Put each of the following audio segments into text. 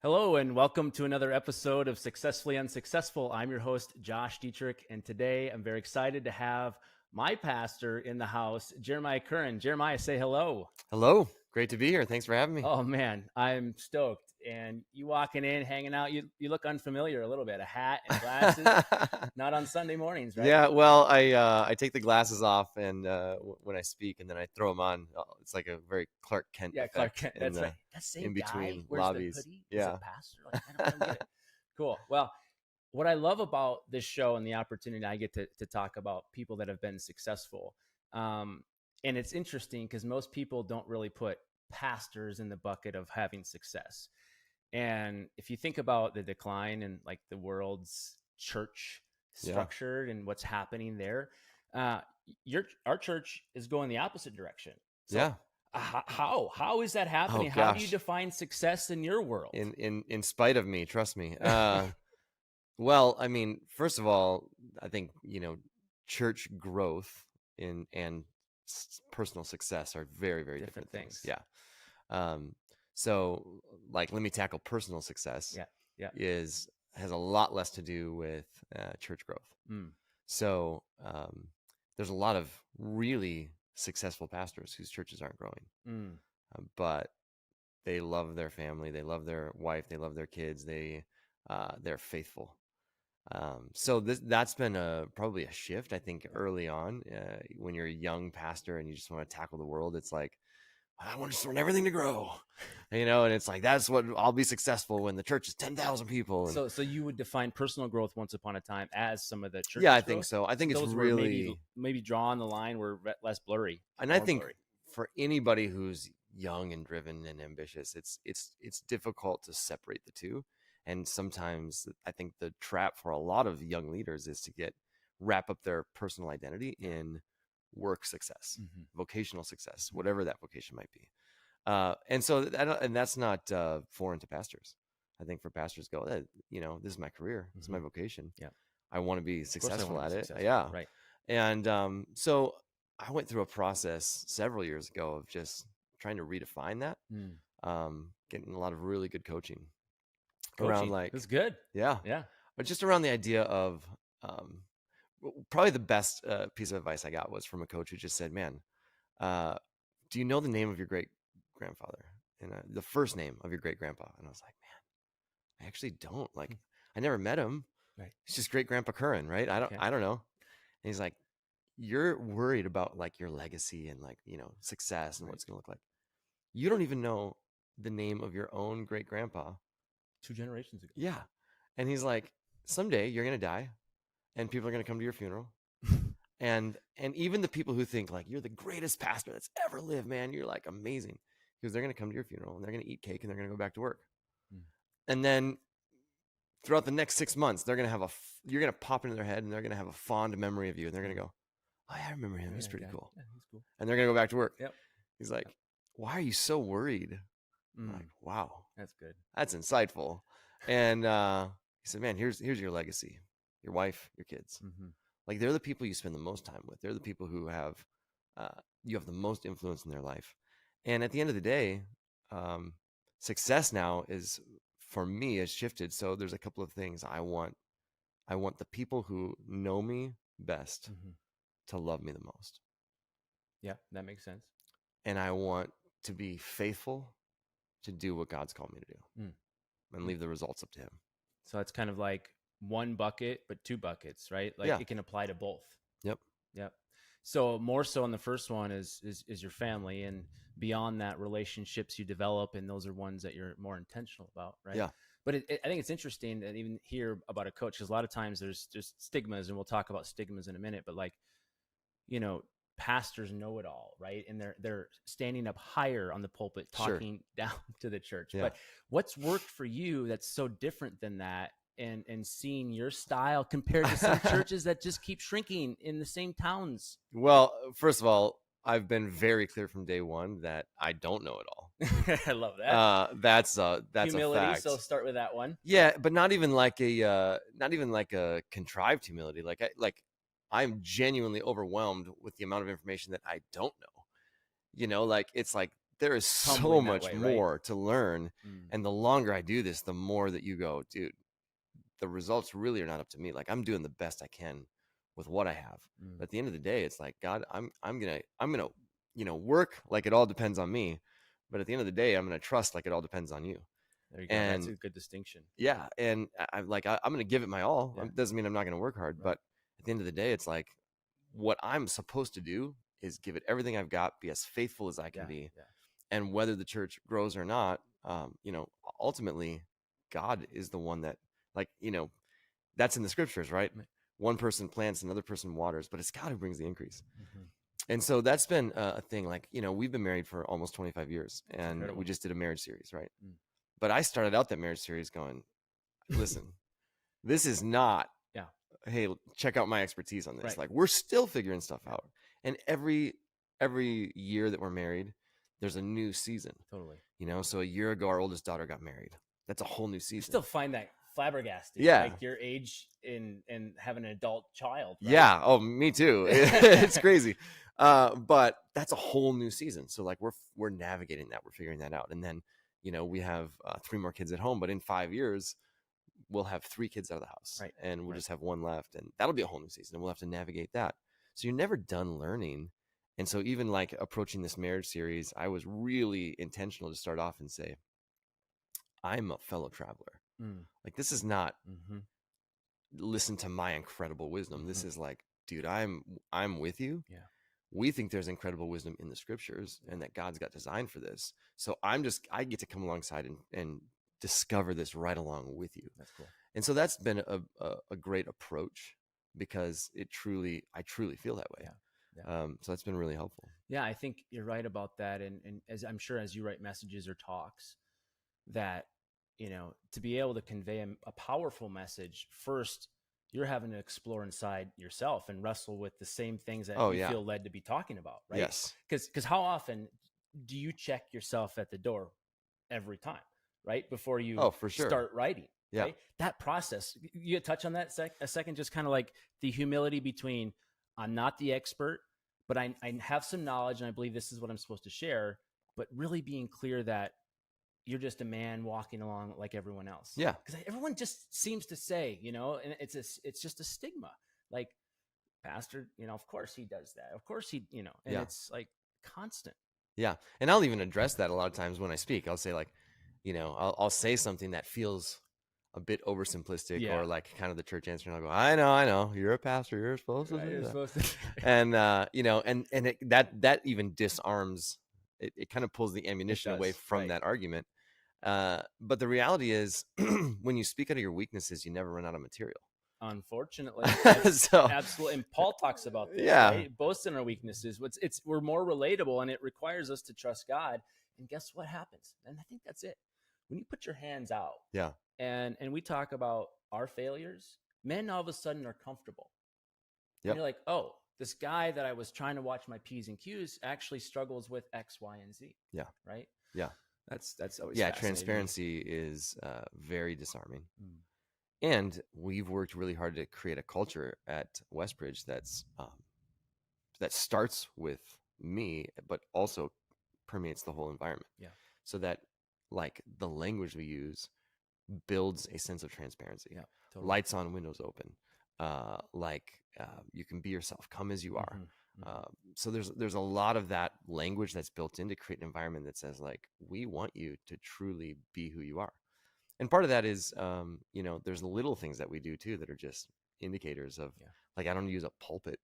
Hello, and welcome to another episode of Successfully Unsuccessful. I'm your host, Josh Dittrich, and today I'm very excited to have my pastor in the house, Jeremiah Curran. Jeremiah, say hello. Hello. Great to be here. Thanks for having me. Oh, man, I'm stoked. And you walking in, hanging out, you look unfamiliar a little bit. A hat and glasses, not on Sunday mornings, right? Yeah, well, I take the glasses off and when I speak, and then I throw them on. It's like a very Clark Kent Yeah, effect Clark Kent. That's right. That same in guy between wears lobbies. the hoodie. Yeah. Is a pastor. Like, I don't get it. Cool. Well, what I love about this show and the opportunity I get to talk about people that have been successful. And it's interesting because most people don't really put pastors in the bucket of having success. And if you think about the decline in like the world's church structured and what's happening there, our church is going the opposite direction. So Yeah. How is that happening? Oh, How do you gosh. define success in your world? In spite of me, trust me. Well, I mean, first of all, I think, church growth and personal success are very, very different things. Yeah. So, like, let me tackle personal success. Yeah. Has a lot less to do with church growth. So, there's a lot of really successful pastors whose churches aren't growing, but they love their family, they love their wife, they love their kids, they're faithful. So that's been probably a shift, I think, early on when you're a young pastor and you just want to tackle the world. It's like, I want to want everything to grow, and it's like, that's what I'll be successful when the church is 10,000 people. And so you would define personal growth once upon a time as some of the church. Yeah, I think so. I think it's those really were maybe drawing the line were less blurry. And I think for anybody who's young and driven and ambitious, it's difficult to separate the two. And sometimes I think the trap for a lot of young leaders is to wrap up their personal identity in work success, vocational success, whatever that vocation might be. And that's not foreign to pastors. I think for pastors go, this is my career, this is my vocation. Yeah, I want to be successful at it. Yeah, right. And so I went through a process several years ago of just trying to redefine that, getting a lot of really good coaching. Around, like, that's good. Yeah. But just around the idea of probably the best piece of advice I got was from a coach who just said, man, do you know the name of your great grandfather and the first name of your great grandpa? And I was like, man, I actually don't. Like, I never met him. Right. It's just great grandpa Curran, right? I don't know. And he's like, you're worried about like your legacy and like, success and what it's going to look like. You don't even know the name of your own great grandpa 2 generations ago. Yeah. And he's like, someday you're going to die and people are going to come to your funeral. and even the people who think like, you're the greatest pastor that's ever lived, man, you're like amazing, because they're going to come to your funeral and they're going to eat cake and they're going to go back to work. And then throughout the next 6 months, they're going to you're going to pop into their head and they're going to have a fond memory of you. And they're going to go, oh, yeah, I remember him. He's pretty cool. Yeah, he's cool. And they're going to go back to work. Yep. He's like, why are you so worried? I'm like, wow, that's good. That's insightful. And he said, man, here's your legacy, your wife, your kids. Like, they're the people you spend the most time with. They're the people who you have the most influence in their life. And at the end of the day, success now for me, has shifted. So there's a couple of things I want. I want the people who know me best to love me the most. Yeah, that makes sense. And I want to be faithful to do what God's called me to do and leave the results up to him. So it's kind of like one bucket, but 2 buckets, right? Like, it can apply to both. Yep. So more so on the first one is your family, and beyond that, relationships you develop, and those are ones that you're more intentional about, right? Yeah. But I think it's interesting that even hear about a coach, because a lot of times there's just stigmas, and we'll talk about stigmas in a minute, but like, pastors know it all, right? And they're standing up higher on the pulpit, talking down to the church. Yeah. But what's worked for you that's so different than that, and seeing your style compared to some churches that just keep shrinking in the same towns? Well, first of all, I've been very clear from day one that I don't know it all. I love that. That's humility. A fact. So start with that one. Yeah, but not even like a contrived humility. Like I'm genuinely overwhelmed with the amount of information that I don't know. Like, it's like there is so much more to learn. And the longer I do this, the more that you go, dude, the results really are not up to me. Like, I'm doing the best I can with what I have. But at the end of the day, it's like, God, I'm gonna, work like it all depends on me. But at the end of the day, I'm gonna trust like it all depends on you. There you go. And that's a good distinction. Yeah. And I'm gonna give it my all. It doesn't mean I'm not gonna work hard, but at the end of the day, it's like, what I'm supposed to do is give it everything I've got, be as faithful as I can be. Yeah. And whether the church grows or not, ultimately God is the one that, like, that's in the scriptures, right? One person plants, another person waters, but it's God who brings the increase. And so that's been a thing. Like, we've been married for almost 25 years and we just did a marriage series, right? But I started out that marriage series going, listen, this is not, hey, check out my expertise on this. Right. Like, we're still figuring stuff out. And every year that we're married, there's a new season. Totally. So a year ago, our oldest daughter got married. That's a whole new season. You still find that flabbergasting. Yeah. Like your age and having an adult child. Right? Yeah. Oh, me too. It's crazy. But that's a whole new season. So like we're navigating that. We're figuring that out. And then, we have 3 more kids at home, but in 5 years, we'll have 3 kids out of the house, right? And we'll just have 1 left, and that'll be a whole new season, and we'll have to navigate that. So you're never done learning. And so even like approaching this marriage series, I was really intentional to start off and say, I'm a fellow traveler. Like, this is not listen to my incredible wisdom. This is like, dude, I'm with you. Yeah. We think there's incredible wisdom in the scriptures and that God's got design for this. So I get to come alongside and discover this right along with you. That's cool. And so that's been a great approach, because I truly feel that way. Yeah. So that's been really helpful. Yeah, I think you're right about that. And as I'm sure as you write messages or talks, that, to be able to convey a powerful message, first, you're having to explore inside yourself and wrestle with the same things that you feel led to be talking about, right? Yes. Because how often do you check yourself at the door every time, right? Before you start writing, right? That process, you touch on that a second, just kind of like the humility between, I'm not the expert, but I have some knowledge and I believe this is what I'm supposed to share, but really being clear that you're just a man walking along like everyone else. Yeah. Because everyone just seems to say, and it's just a stigma. Like, pastor, of course he does that. Of course he, and it's like constant. Yeah. And I'll even address that a lot of times when I speak. I'll say like, I'll say something that feels a bit oversimplistic or like kind of the church answer. And I'll go, I know, you're a pastor. You're supposed to do that. And, that even disarms, it kind of pulls the ammunition away from that argument. But the reality is, when you speak out of your weaknesses, you never run out of material. Unfortunately. Absolutely. And Paul talks about this, right? Boast in our weaknesses. We're more relatable, and it requires us to trust God. And guess what happens? And I think that's it. When you put your hands out, and we talk about our failures, men all of a sudden are comfortable. Yep. And you're like, oh, this guy that I was trying to watch my P's and Q's actually struggles with X, Y, and Z. Yeah. Right. Yeah. That's always transparency is very disarming. And we've worked really hard to create a culture at Westbridge that starts with me, but also permeates the whole environment. Yeah. So that, like, the language we use builds a sense of transparency. Yeah. Totally. Lights on, windows open. You can be yourself, come as you are. So there's a lot of that language that's built in to create an environment that says, like, we want you to truly be who you are. And part of that is, there's the little things that we do too that are just indicators of, like, I don't use a pulpit.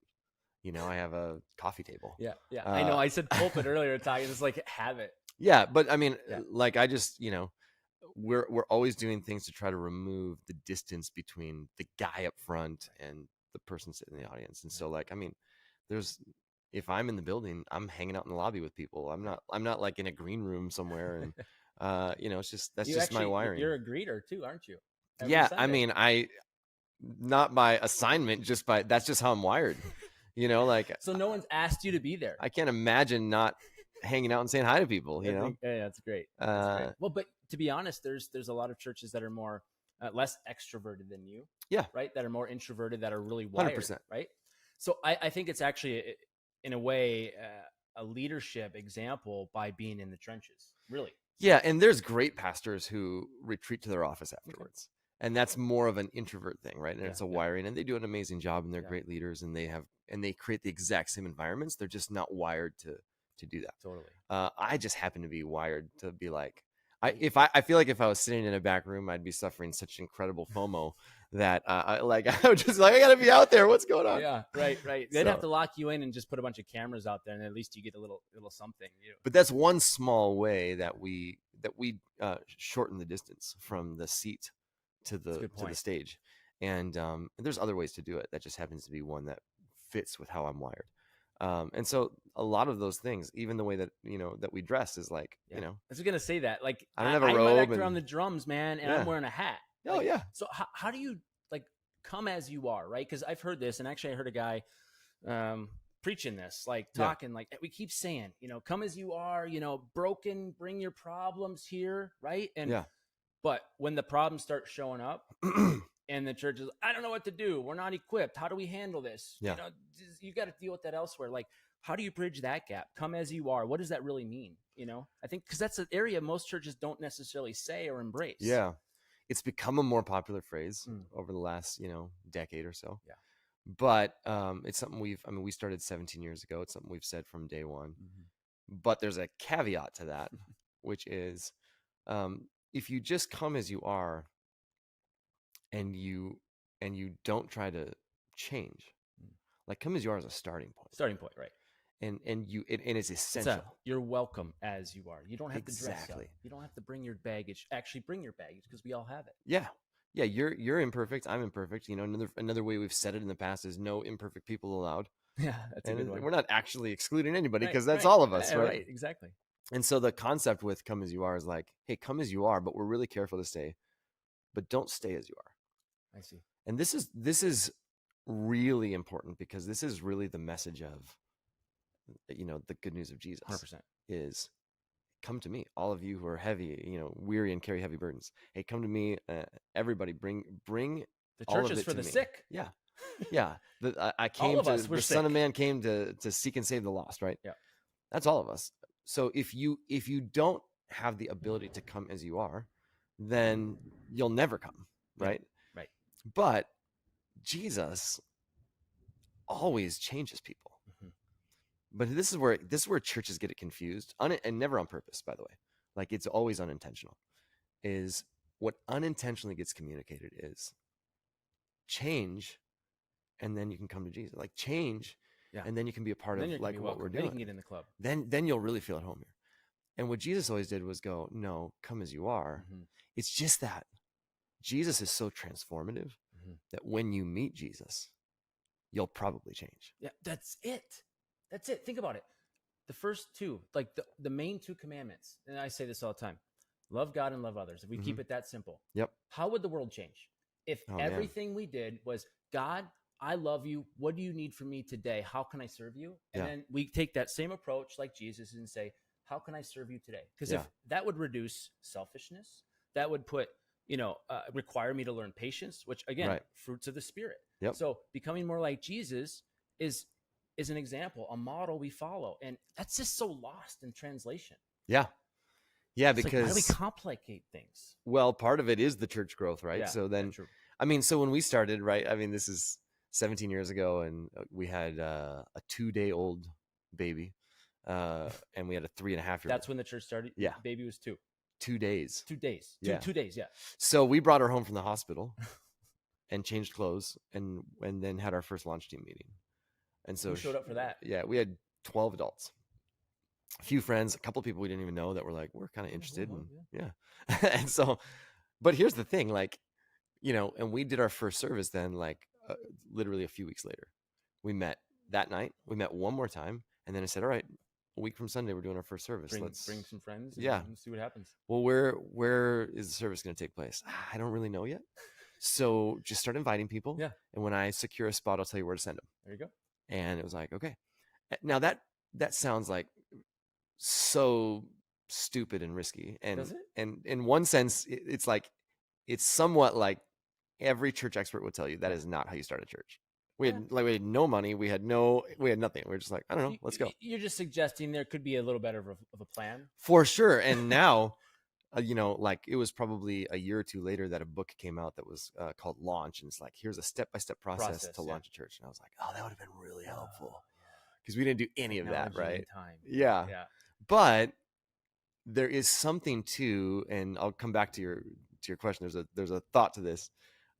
I have a coffee table. Yeah. I know I said pulpit earlier, talking, it's like habit. Yeah, but I mean, like, I just, we're always doing things to try to remove the distance between the guy up front and the person sitting in the audience. And so, like, I mean, if I'm in the building, I'm hanging out in the lobby with people. I'm not like in a green room somewhere. And, it's just, that's just my wiring. You're a greeter too, aren't you? Every Sunday. I mean, not by assignment, that's just how I'm wired, like. So no one's asked you to be there. I can't imagine not hanging out and saying hi to people, Yeah, that's great. Well, but to be honest, there's a lot of churches that are more, less extroverted than you. Yeah. Right. That are more introverted, that are really wired. 100%. Right. So I think it's actually, in a way, a leadership example by being in the trenches, really. Yeah, and there's great pastors who retreat to their office afterwards. Okay. And that's more of an introvert thing, right? And it's a wiring, and they do an amazing job, and they're great leaders, and they create the exact same environments. They're just not wired to do that. Totally. I just happen to be wired to be like, I feel like if I was sitting in a back room, I'd be suffering such incredible FOMO that I would just like, I gotta be out there. What's going on? Yeah, right. They'd have to lock you in and just put a bunch of cameras out there, and at least you get a little something. But that's one small way that we shorten the distance from the seat to the stage. And there's other ways to do it. That just happens to be one that fits with how I'm wired. And so a lot of those things, even the way that, that we dress is like, I was going to say that, like, I don't have a robe. I'm on the drums, man, and I'm wearing a hat. Oh, yeah. So how do you like come as you are, right? Because I've heard this, and actually I heard a guy preaching this, like talking, like we keep saying, come as you are, broken, bring your problems here, right? And but when the problems start showing up and the church is, I don't know what to do, we're not equipped, how do we handle this? You got to deal with that elsewhere. Like, how do you bridge that gap? Come as you are. What does that really mean? I think because that's an area most churches don't necessarily say or embrace. Yeah, it's become a more popular phrase over the last decade or so. Yeah. But it's something we started 17 years ago. It's something we've said from day one. But there's a caveat to that, which is if you just come as you are and you don't try to change, like come as you are as a starting point, right? And it's essential. You're welcome as you are. You don't have to dress up. You don't have to bring your baggage. Actually, bring your baggage because we all have it. Yeah, you're imperfect. I'm imperfect. Another way we've said it in the past is no imperfect people allowed. Yeah, that's a good one. We're not actually excluding anybody because that's all of us, right? Right, exactly. And so the concept with come as you are is like, hey, come as you are, but we're really careful to say, but don't stay as you are. I see. And this is really important because this is really the message of, the good news of Jesus 100%. is come to me, all of you who are heavy, weary and carry heavy burdens. Hey, come to me, everybody. Bring the church is for the sick. Yeah, yeah. I came all of to us, the sick. Son of Man came to seek and save the lost. Right. Yeah, that's all of us. So if you don't have the ability to come as you are, then you'll never come. Right. Right. But Jesus always changes people. But this is where churches get it confused, and never on purpose, by the way. Like it's always unintentional. Is what unintentionally gets communicated is change, and then you can come to Jesus. Like change, and then you can be a part of like what we're doing. Then you can get in the club. Then you'll really feel at home here. And what Jesus always did was go, no, come as you are. It's just that Jesus is so transformative that when you meet Jesus, you'll probably change. Yeah, that's it. Think about it. The first two, like the main two commandments, and I say this all the time, love God and love others. If we keep it that simple, how would the world change? If everything we did was, God, I love you. What do you need from me today? How can I serve you? And then we take that same approach like Jesus and say, how can I serve you today? Because if that would reduce selfishness, that would put, require me to learn patience, which again, fruits of the Spirit. So becoming more like Jesus is an example, a model we follow. And that's just so lost in translation. Yeah. Yeah, because like, why do we complicate things? Well, part of it is the church growth, right? Yeah, so then, true. So when we started, right, this is 17 years ago, and we had a 2-day-old baby, and we had a 3.5-year-old. That's when the church started? Yeah. Baby was 2. 2 days. 2 days. Yeah. 2 days, yeah. So we brought her home from the hospital and changed clothes and then had our first launch team meeting. And so who showed up for that? Yeah, we had 12 adults, a few friends, a couple of people we didn't even know that were like, we're kind of interested. And so, but here's the thing, like, and we did our first service then, like literally a few weeks later. We met that night. We met one more time. And then I said, all right, a week from Sunday, we're doing our first service. Let's bring some friends and see what happens. Well, where is the service going to take place? I don't really know yet. So just start inviting people. Yeah. And when I secure a spot, I'll tell you where to send them. There you go. And it was like, okay. Now that sounds like so stupid and risky. And does it? And in one sense, it's somewhat like every church expert will tell you that is not how you start a church. We had no money. We had nothing. We were just like, I don't know, let's go. You're just suggesting there could be a little better of a plan. For sure. And now, like it was probably a year or two later that a book came out that was called Launch. And it's like, here's a step-by-step process to launch a church. And I was like, oh, that would have been really helpful. Because we didn't do any of that, right? Yeah. But there is something to, and I'll come back to your question. There's a thought to this.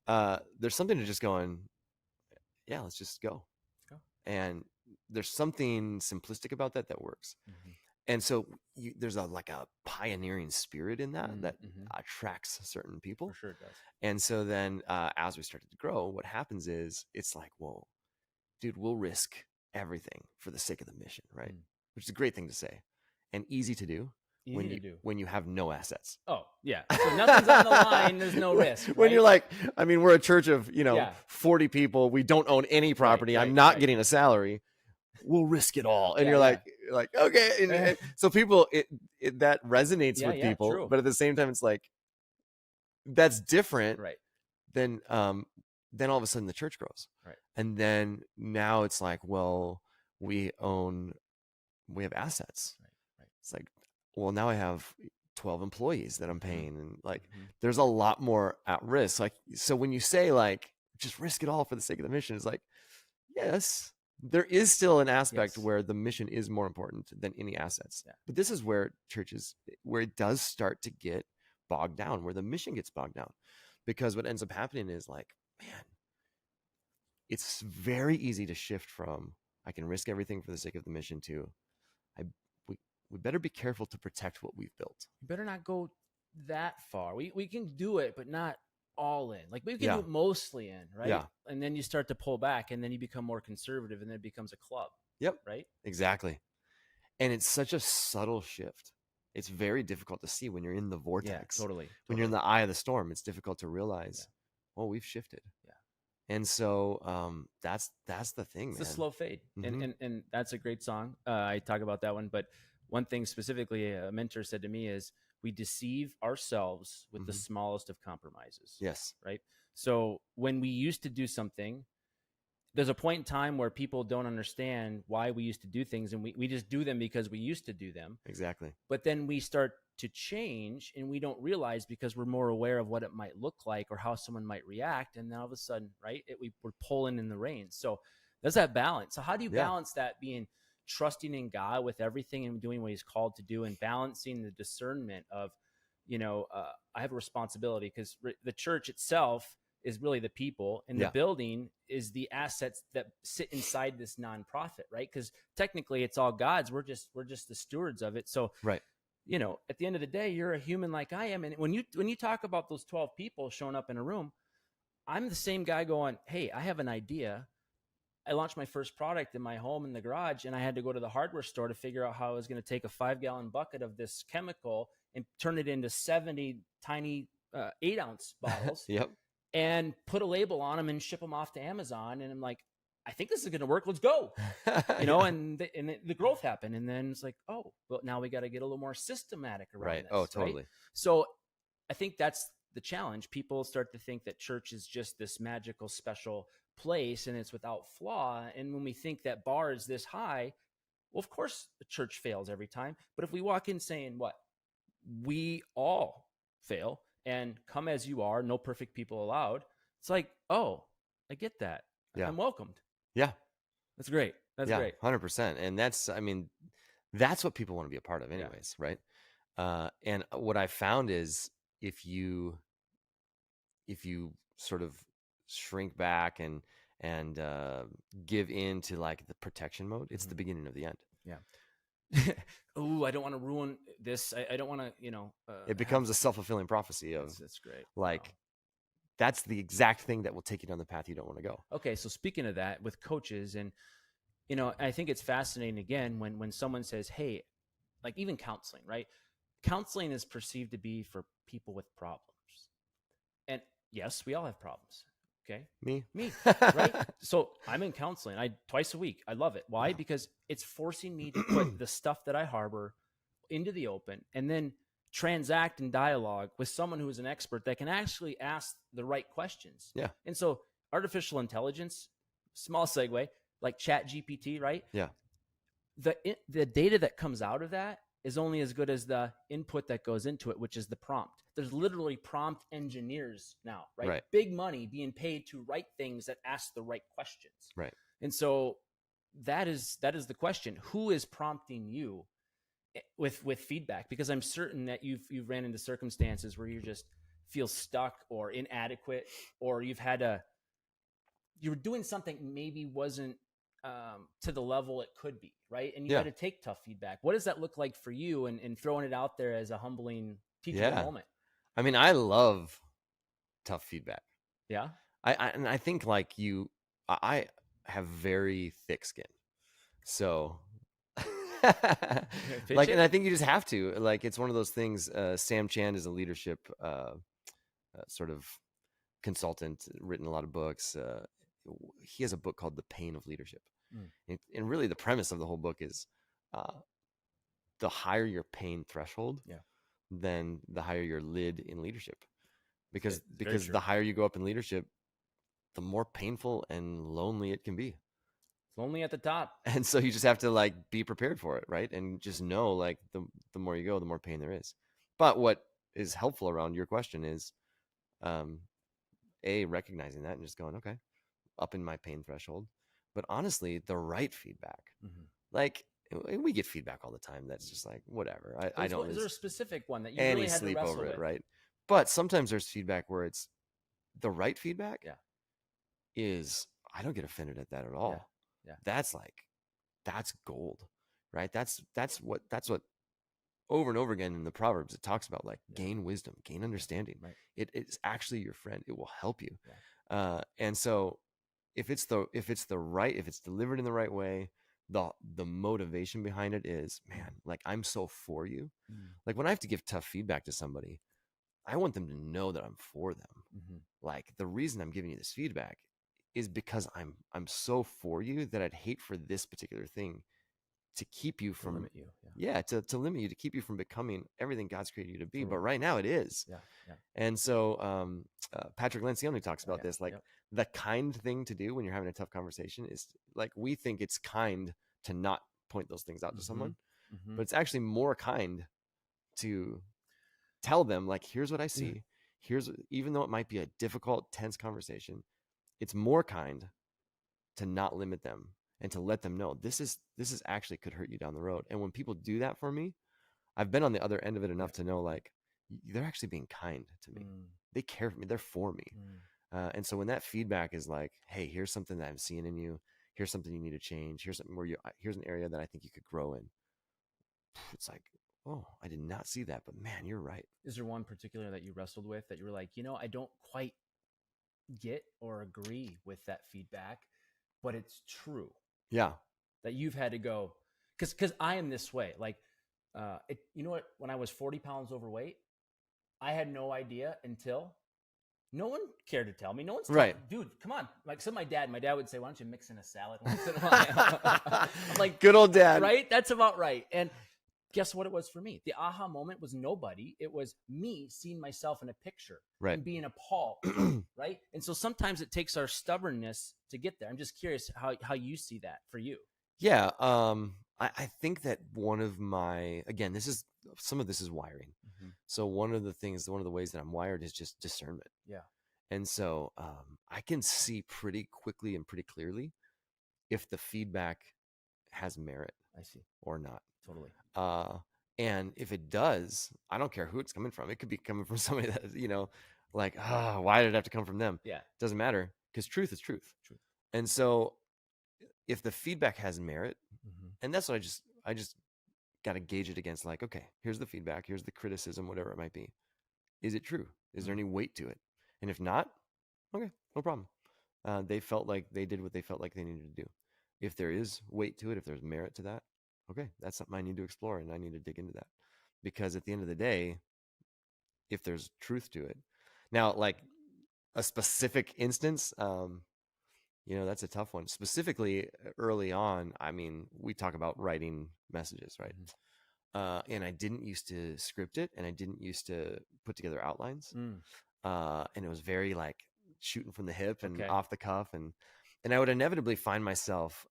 There's something to just going, yeah, let's just go. And there's something simplistic about that works. Mm-hmm. And so there's a pioneering spirit in that attracts certain people. For sure it does. And so then as we started to grow, what happens is it's like, well, dude, we'll risk everything for the sake of the mission, right? Which is a great thing to say and easy to do. When you have no assets. Oh, yeah. So nothing's on the line. There's no risk. Right? When you're like, I mean, we're a church of, 40 people. We don't own any property. I'm not getting a salary. We'll risk it all. And you're like, okay. And so people, that resonates with people. True. But at the same time, it's like, that's different. Right. Then all of a sudden the church grows. Right. And then now it's like, well, we have assets. Right. It's like, well, now I have 12 employees that I'm paying. And there's a lot more at risk. Like, so when you say just risk it all for the sake of the mission, it's like, yes, there is still an aspect where the mission is more important than any assets. Yeah. But this is where where it does start to get bogged down, where the mission gets bogged down, because what ends up happening is like, man, it's very easy to shift from, I can risk everything for the sake of the mission to, we better be careful to protect what we've built. You better not go that far. We can do it, but not all in. Like we can do it mostly in, right? Yeah. And then you start to pull back, and then you become more conservative, and then it becomes a club. Yep. Right? Exactly. And it's such a subtle shift. It's very difficult to see when you're in the vortex. Yeah, totally. When you're in the eye of the storm, it's difficult to realize, well, we've shifted. Yeah. And so that's the thing, it's man. a slow fade. Mm-hmm. And that's a great song. I talk about that one, but one thing specifically a mentor said to me is, we deceive ourselves with the smallest of compromises. Yes. Right. So when we used to do something, there's a point in time where people don't understand why we used to do things, and we just do them because we used to do them. Exactly. But then we start to change, and we don't realize because we're more aware of what it might look like or how someone might react. And then all of a sudden, right, we're pulling in the reins. So there's that balance. So how do you balance that, being trusting in God with everything and doing what he's called to do, and balancing the discernment of, I have a responsibility, because the church itself is really the people, and the building is the assets that sit inside this nonprofit, right? Because technically it's all God's. We're just the stewards of it. So, right. At the end of the day, you're a human like I am. And when you talk about those 12 people showing up in a room, I'm the same guy going, hey, I have an idea. I launched my first product in my home in the garage, and I had to go to the hardware store to figure out how I was going to take a 5-gallon bucket of this chemical and turn it into 70 tiny 8-ounce bottles. Yep. And put a label on them and ship them off to Amazon. And I'm like, I think this is going to work. Let's go. And the growth happened. And then it's like, oh, well, now we got to get a little more systematic around this. Oh, totally. Right? So I think that's the challenge. People start to think that church is just this magical, special place, and it's without flaw. And when we think that bar is this high, well, of course the church fails every time. But if we walk in saying what? We all fail, and come as you are, no perfect people allowed. It's like, oh, I get that. Yeah. I'm welcomed. Yeah. That's great. That's great. 100%. And that's what people want to be a part of anyways. Right. And what I found is if you sort of shrink back and give in to like the protection mode, it's the beginning of the end. Yeah. Oh, I don't want to ruin this. I don't want to, it becomes a self-fulfilling prophecy of that's great. Like, that's the exact thing that will take you down the path you don't want to go. Okay. So speaking of that with coaches, and, I think it's fascinating again, when someone says, hey, like even counseling, right? Counseling is perceived to be for people with problems. And yes, we all have problems. Okay. Me, right? So I'm in counseling. Twice a week. I love it. Why? Yeah. Because it's forcing me to put the stuff that I harbor into the open, and then transact and dialogue with someone who is an expert that can actually ask the right questions. Yeah. And so artificial intelligence, small segue, like Chat GPT, right? Yeah. The data that comes out of that is only as good as the input that goes into it, which is the prompt. There's literally prompt engineers now, right? Big money being paid to write things that ask the right questions. Right. And so that is the question. Who is prompting you with feedback? Because I'm certain that you've ran into circumstances where you just feel stuck or inadequate, or you were doing something maybe wasn't to the level it could be, right? And you had to take tough feedback. What does that look like for you, and throwing it out there as a humbling, teachable moment? I mean, I love tough feedback. Yeah. I think like I have very thick skin. So like, and I think you just have to, like, it's one of those things. Sam Chand is a leadership sort of consultant, written a lot of books. He has a book called The Pain of Leadership. And really the premise of the whole book is the higher your pain threshold, then the higher your lid in leadership. Because the higher you go up in leadership, the more painful and lonely it can be. It's lonely at the top. And so you just have to like be prepared for it, right? And just know like the more you go, the more pain there is. But what is helpful around your question is recognizing that and just going, okay, up in my pain threshold. But honestly, the right feedback. Like, we get feedback all the time that's just like, whatever. I don't. Is there a specific one that you really had to wrestle with? Right? But sometimes there's feedback where it's the right feedback. Is I don't get offended at that at all. That's gold, right? That's what over and over again in the Proverbs it talks about, like gain wisdom, gain understanding. Right. It's actually your friend. It will help you. And so if it's delivered in the right way, the motivation behind it is, man, like, I'm so for you. Like, when I have to give tough feedback to somebody, I want them to know that I'm for them. Like, the reason I'm giving you this feedback is because I'm so for you that I'd hate for this particular thing to keep you from limit you. To limit you, to keep you from becoming everything God's created you to be. But right now it is. And so Patrick Lencioni talks about this, like the kind thing to do when you're having a tough conversation is, like, we think it's kind to not point those things out to someone, but it's actually more kind to tell them, like, here's what I see. Even though it might be a difficult, tense conversation, it's more kind to not limit them and to let them know this is actually could hurt you down the road. And when people do that for me, I've been on the other end of it enough to know, like, they're actually being kind to me. They care for me. They're for me. And so when that feedback is like, hey, here's something that I'm seeing in you. Here's something you need to change. Here's something here's an area that I think you could grow in. It's like, oh, I did not see that, but man, you're right. Is there one particular that you wrestled with that you were like, I don't quite get or agree with that feedback, but it's true? Yeah. That you've had to go, because I am this way. Like, you know what? When I was 40 pounds overweight, I had no idea until no one cared to tell me. No one's right. Dude, come on. Like, so my dad would say, why don't you mix in a salad once in a while? I'm like, good old dad. Right? That's about right. And guess what it was for me? The aha moment was nobody. It was me seeing myself in a picture, right, and being appalled, right? And so sometimes it takes our stubbornness to get there. I'm just curious how you see that for you. Yeah. I think that one of some of this is wiring. So one of the ways that I'm wired is just discernment. Yeah. And so I can see pretty quickly and pretty clearly if the feedback has merit. I see. Or not. Totally. And if it does, I don't care who it's coming from. It could be coming from somebody that, like, why did it have to come from them? Yeah. Doesn't matter, because truth is truth. And so if the feedback has merit, and that's what I just got to gauge it against, like, okay, here's the feedback, here's the criticism, whatever it might be. Is it true? Is there any weight to it? And if not, okay, no problem. They felt like they did what they felt like they needed to do. If there is weight to it, if there's merit to that, okay, that's something I need to explore, and I need to dig into that. Because at the end of the day, if there's truth to it. Now, like a specific instance, that's a tough one. Specifically early on, I mean, we talk about writing messages, right? And I didn't used to script it, and I didn't used to put together outlines. And it was very like shooting from the hip and off the cuff. And I would inevitably find myself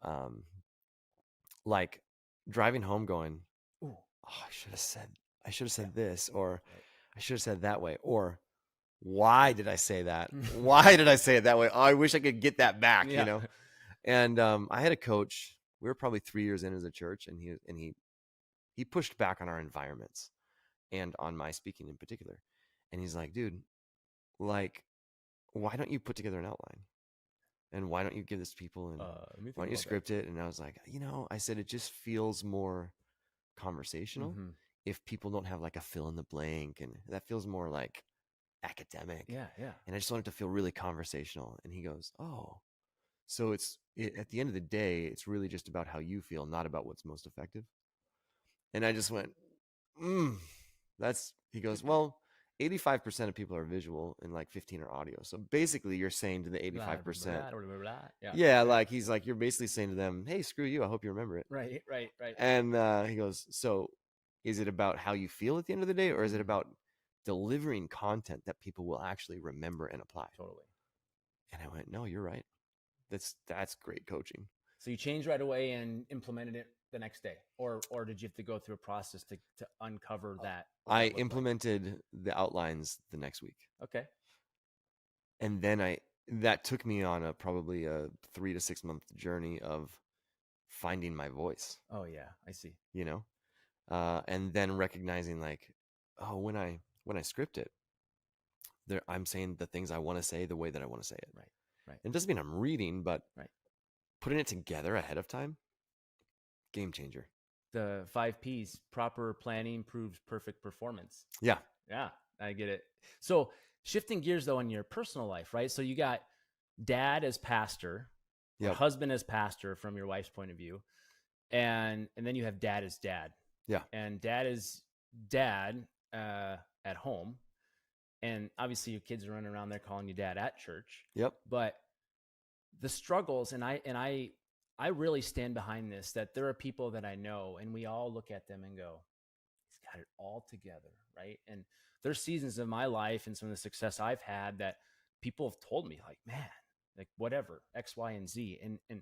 like driving home going, ooh, oh, I should have said this, or I should have said that way, or why did I say that? Why did I say it that way? Oh, I wish I could get that back, you know? And I had a coach. We were probably 3 years in as a church, and he pushed back on our environments and on my speaking in particular. And he's like, dude, like, why don't you put together an outline? And why don't you give this to people? And why don't you script it? And I was like, I said, it just feels more conversational if people don't have like a fill in the blank. And that feels more like academic. Yeah. And I just want it to feel really conversational. And he goes, oh, so at the end of the day, it's really just about how you feel, not about what's most effective. And I just went, he goes, well, 85% of people are visual and like 15 are audio. So basically you're saying to the 85%, yeah, like he's like, you're basically saying to them, hey, screw you. I hope you remember it. Right. And he goes, so is it about how you feel at the end of the day, or is it about delivering content that people will actually remember and apply? Totally. And I went, no, you're right. That's great coaching. So you changed right away and implemented it the next day, or did you have to go through a process to uncover that? I implemented the outlines the next week. Okay. And then that took me on probably a 3 to 6 month journey of finding my voice. Oh yeah, I see. And then recognizing like, oh, when I script it, I'm saying the things I want to say the way that I want to say it. Right. It doesn't mean I'm reading, but putting it together ahead of time, game changer. The 5 Ps: proper planning proves perfect performance. Yeah, I get it. So shifting gears though in your personal life, right? So you got dad as pastor, husband as pastor from your wife's point of view, and then you have dad as dad. Yeah, and dad is dad at home, and obviously your kids are running around there calling you dad at church. Yep. But the struggles, and I really stand behind this, that there are people that I know and we all look at them and go, he's got it all together, right? And there's seasons of my life and some of the success I've had that people have told me like, man, like whatever, X, Y, and Z. And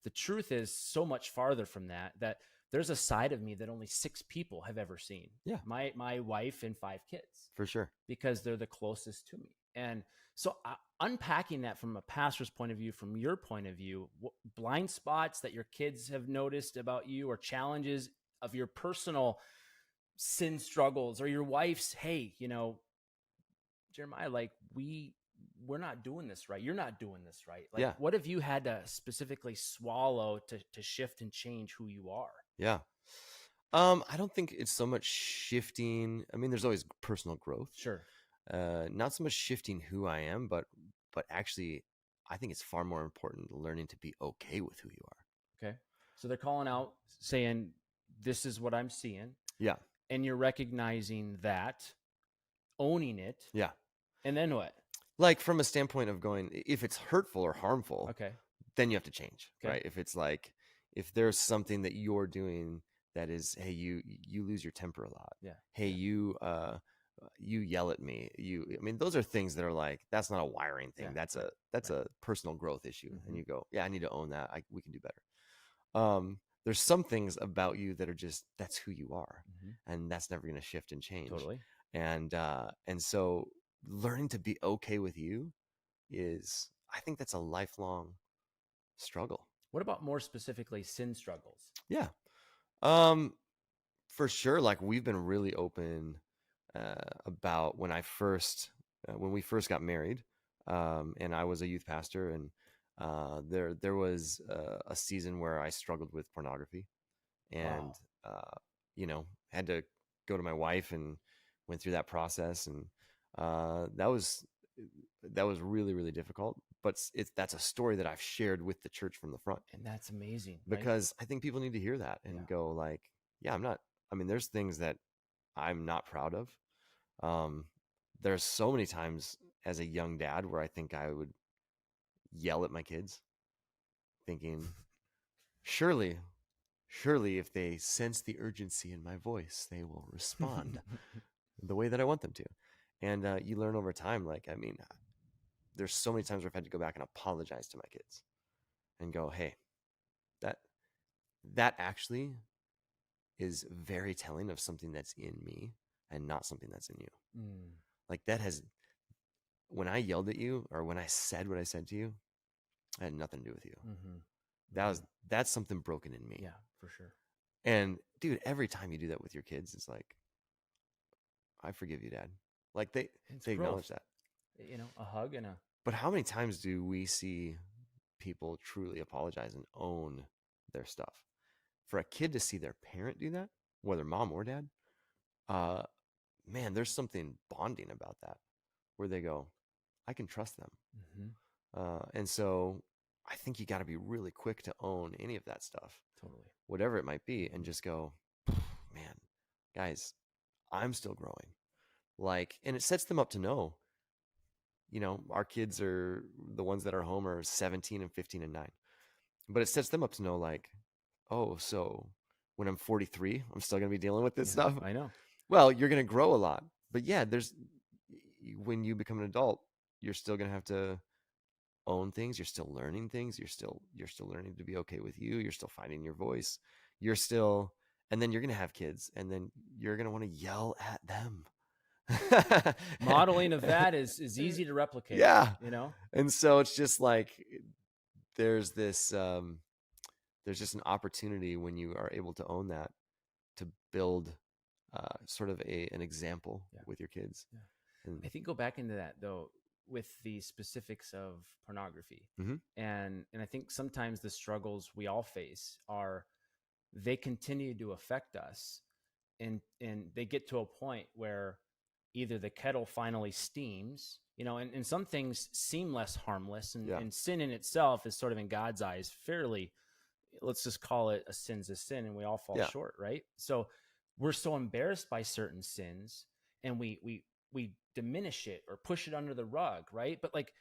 the truth is so much farther from that there's a side of me that only 6 people have ever seen. Yeah. My wife and 5 kids. For sure. Because they're the closest to me. And so unpacking that from a pastor's point of view, from your point of view, blind spots that your kids have noticed about you, or challenges of your personal sin struggles, or your wife's, hey, Jeremiah, like we're not doing this right. You're not doing this right. Like, what have you had to specifically swallow to shift and change who you are? Yeah. I don't think it's so much shifting. I mean, there's always personal growth. Sure. Not so much shifting who I am, but actually, I think it's far more important learning to be okay with who you are. Okay. So they're calling out saying, this is what I'm seeing. Yeah. And you're recognizing that, owning it. Yeah. And then what? Like from a standpoint of going, if it's hurtful or harmful, okay, then you have to change, right? If it's like, if there's something that you're doing that is, hey, you lose your temper a lot. Yeah. Hey, you yell at me. I mean, those are things that are like, that's not a wiring thing. Yeah. That's a personal growth issue. Mm-hmm. And you go, yeah, I need to own that. We can do better. There's some things about you that are just, that's who you are. Mm-hmm. And that's never going to shift and change. Totally. And so learning to be okay with you is, I think that's a lifelong struggle. What about more specifically sin struggles? Yeah. For sure. Like we've been really open about when we first got married, and I was a youth pastor, and there was a season where I struggled with pornography, and had to go to my wife and went through that process, and that was really, really difficult. But that's a story that I've shared with the church from the front, and that's amazing, because I think people need to hear that and go like, yeah, there's things that I'm not proud of. There's so many times as a young dad where I think I would yell at my kids, thinking, surely if they sense the urgency in my voice, they will respond the way that I want them to. And you learn over time, like, I mean, there's so many times where I've had to go back and apologize to my kids and go, hey, that actually is very telling of something that's in me and not something that's in you. Like when I yelled at you or when I said what I said to you, it had nothing to do with you. That's something broken in me. Yeah, for sure. And dude, every time you do that with your kids, it's like, I forgive you, Dad. Like they acknowledge that. A hug and But how many times do we see people truly apologize and own their stuff? For a kid to see their parent do that, whether mom or dad, man, there's something bonding about that, where they go, I can trust them. And so I think you got to be really quick to own any of that stuff, totally, whatever it might be, and just go, man, guys, I'm still growing. Like, and it sets them up to know, our kids are the ones that are home are 17 and 15 and 9, but it sets them up to know, like, oh, so when I'm 43, I'm still going to be dealing with this stuff. I know. Well, you're going to grow a lot, but yeah, when you become an adult, you're still going to have to own things. You're still learning things. You're still learning to be okay with you. You're still finding your voice. And then you're going to have kids, and then you're going to want to yell at them. Modeling of that is easy to replicate. Yeah. And so it's just like, there's just an opportunity when you are able to own that, to build sort of an example with your kids. And I think go back into that though, with the specifics of pornography. And I think sometimes the struggles we all face are, they continue to affect us, and they get to a point where either the kettle finally steams, and some things seem less harmless, and sin in itself is sort of, in God's eyes, fairly, let's just call it a sin's a sin, and we all fall short, right? So we're so embarrassed by certain sins, and we diminish it or push it under the rug, right? But like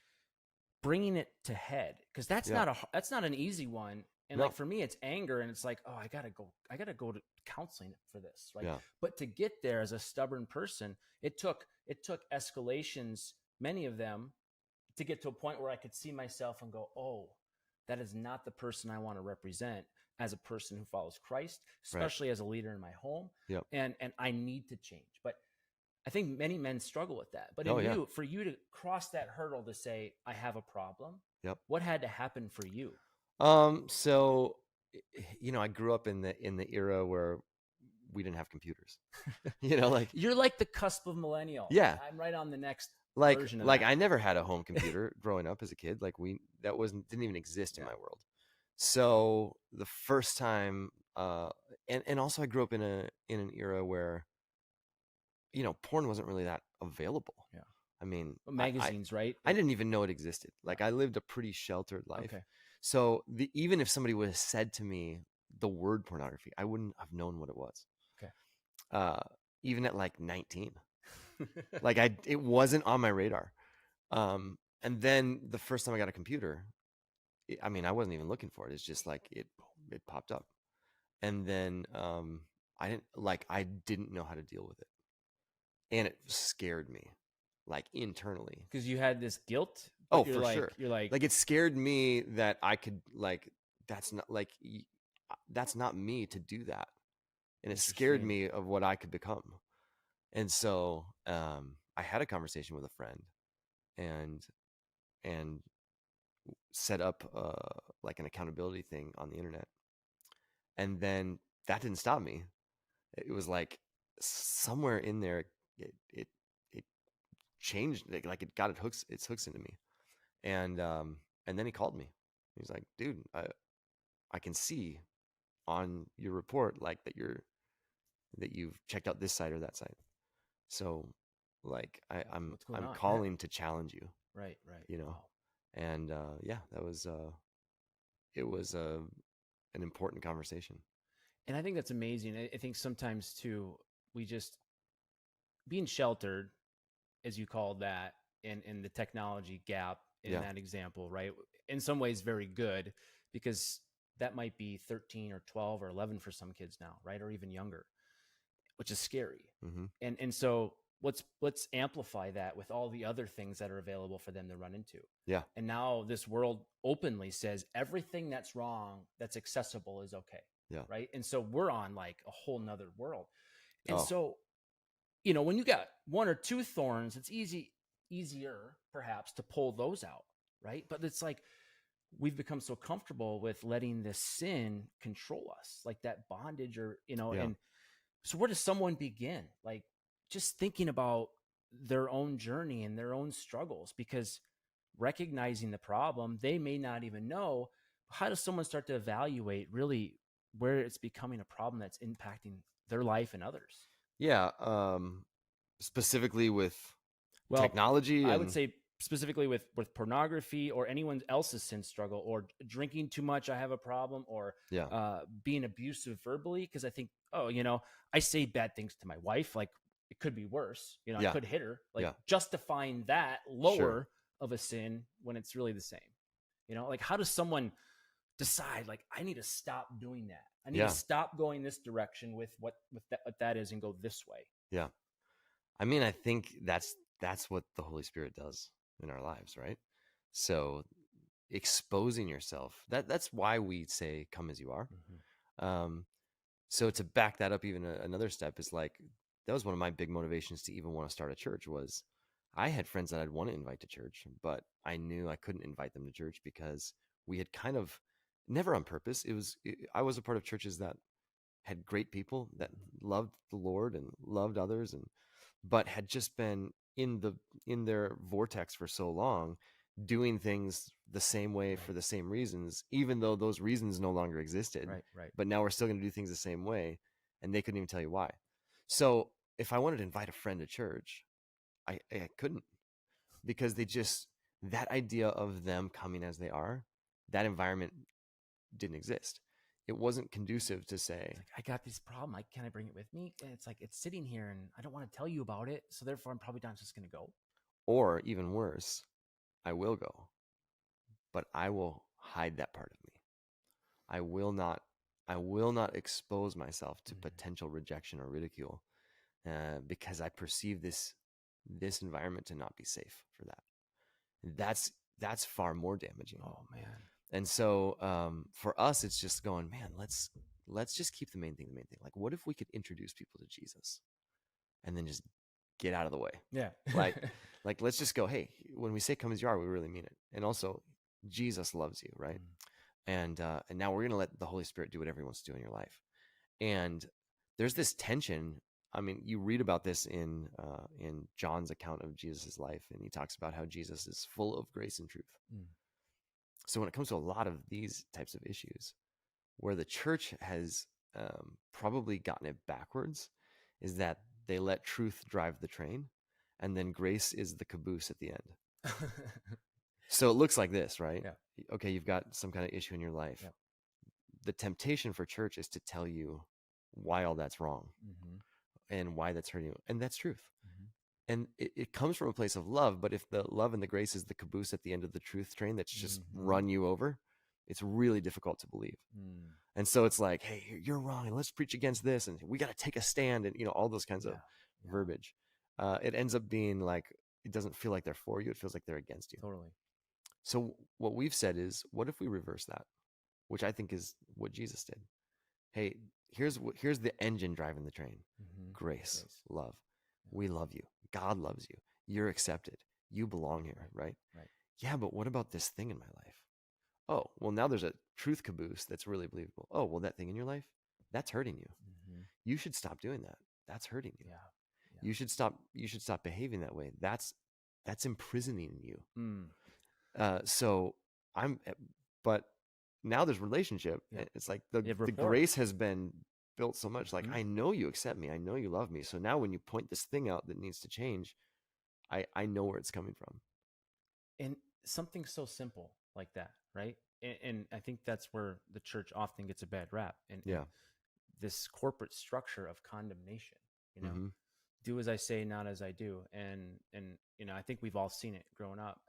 bringing it to head, because that's not an easy one. And like for me, it's anger, and it's like, oh, I gotta go to counseling for this, right? But to get there as a stubborn person, it took escalations, many of them, to get to a point where I could see myself and go, oh, that is not the person I want to represent as a person who follows Christ, especially as a leader in my home. And I need to change. But I think many men struggle with that. But for you to cross that hurdle to say, I have a problem, what had to happen for you? So, I grew up in the era where we didn't have computers. Like you're like the cusp of millennial. Yeah, I'm right on the next version of that. I never had a home computer growing up as a kid. Like didn't even exist in my world. So the first time, and also I grew up in an era where, porn wasn't really that available. I mean, magazines, right? I didn't even know it existed. Like I lived a pretty sheltered life. So even if somebody would have said to me the word pornography, I wouldn't have known what it was. Even at like 19, like it wasn't on my radar. And then the first time I got a computer, I mean, I wasn't even looking for it. It's just like it popped up, and then I didn't know how to deal with it, and it scared me, like internally, because you had this guilt. Oh, for sure. You're like it scared me that I could that's not me to do that, and it scared me of what I could become. And so I had a conversation with a friend, and set up like an accountability thing on the internet, and then that didn't stop me. It was like somewhere in there, it changed, like it got its hooks into me. And then he called me. He's like, dude, I can see on your report like that you've checked out this site or that site. So like I'm calling to challenge you. Right. Wow. And that was it was an important conversation. And I think that's amazing. I think sometimes too, we just being sheltered, as you called that, in the technology gap in that example, right? In some ways, very good, because that might be 13 or 12 or 11 for some kids now, right? Or even younger, which is scary. And so let's amplify that with all the other things that are available for them to run into. Yeah. And now this world openly says everything that's wrong, that's accessible is okay. Yeah. Right. And so we're on like a whole nother world. And so, you know, when you got one or two thorns, it's easier perhaps to pull those out. Right. But it's like, we've become so comfortable with letting this sin control us, like that bondage, or, you know, and so where does someone begin? Like just thinking about their own journey and their own struggles, because recognizing the problem, they may not even know. How does someone start to evaluate really where it's becoming a problem that's impacting their life and others? Yeah. Specifically with technology. I would say specifically with pornography or anyone else's sin struggle, or drinking too much, I have a problem, or being abusive verbally. Because I think, oh, you know, I say bad things to my wife, like it could be worse. You know, I could hit her, like justifying that lower of a sin when it's really the same. You know, like how does someone decide, like, I need to stop doing that. I need to stop going this direction with what that is and go this way. Yeah. I mean, I think that's what the Holy Spirit does in our lives, right? So exposing yourself, that's why we say, come as you are. So to back that up even another step is like, that was one of my big motivations to even want to start a church. Was I had friends that I'd want to invite to church, but I knew I couldn't invite them to church because we had kind of, never on purpose, I was a part of churches that had great people that loved the Lord and loved others, but had just been in their vortex for so long, doing things the same way for the same reasons, even though those reasons no longer existed. Right. But now we're still going to do things the same way, and they couldn't even tell you why. So if I wanted to invite a friend to church, I couldn't, because that idea of them coming as they are, that environment didn't exist. It wasn't conducive to say, like, I got this problem. Can I bring it with me? And it's like, it's sitting here and I don't want to tell you about it. So therefore I'm probably not just going to go. Or even worse, I will go, but I will hide that part of me. I will not expose myself to potential rejection or ridicule, because I perceive this environment to not be safe for that. That's far more damaging. Oh man. And so for us, it's just going, man, let's just keep the main thing. Like, what if we could introduce people to Jesus and then just get out of the way? Yeah. like let's just go, hey, when we say come as you are, we really mean it. And also, Jesus loves you, right? And now we're going to let the Holy Spirit do whatever he wants to do in your life. And there's this tension. I mean, you read about this in John's account of Jesus' life, and he talks about how Jesus is full of grace and truth. So when it comes to a lot of these types of issues, where the church has probably gotten it backwards, is that they let truth drive the train, and then grace is the caboose at the end. So it looks like this, right? Yeah. Okay, you've got some kind of issue in your life. Yep. The temptation for church is to tell you why all that's wrong and why that's hurting you. And that's truth. And it comes from a place of love. But if the love and the grace is the caboose at the end of the truth train that's just run you over, it's really difficult to believe. And so it's like, hey, you're wrong, and let's preach against this, and we got to take a stand, and all those kinds of verbiage. It ends up being like, it doesn't feel like they're for you. It feels like they're against you. Totally. So what we've said is, what if we reverse that? Which I think is what Jesus did. Hey, here's the engine driving the train. Grace, love. We love you. God loves you. You're accepted. You belong here, right? Yeah, but what about this thing in my life? Oh, well, now there's a truth caboose that's really believable. Oh, well, that thing in your life, that's hurting you. You should stop doing that. That's hurting you. You should stop behaving that way. That's imprisoning you. But now there's relationship. It's like the grace has been built so much. Like, I know you accept me. I know you love me. So now when you point this thing out that needs to change, I know where it's coming from. And something so simple like that, right? And I think that's where the church often gets a bad rap. And this corporate structure of condemnation, do as I say, not as I do. And I think we've all seen it growing up,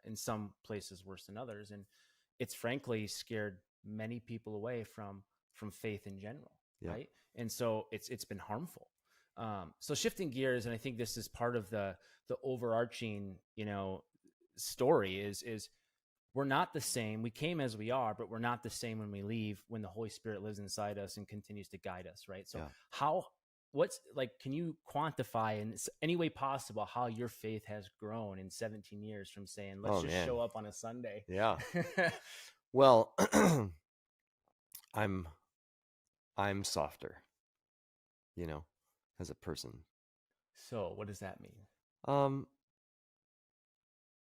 in some places worse than others. And it's frankly scared many people away from faith in general. Right. And so it's been harmful. So shifting gears, and I think this is part of the overarching, story is we're not the same. We came as we are, but we're not the same when we leave, when the Holy Spirit lives inside us and continues to guide us, right? So can you quantify in any way possible how your faith has grown in 17 years from saying, let's show up on a Sunday? Yeah. Well, I'm softer, as a person. So what does that mean?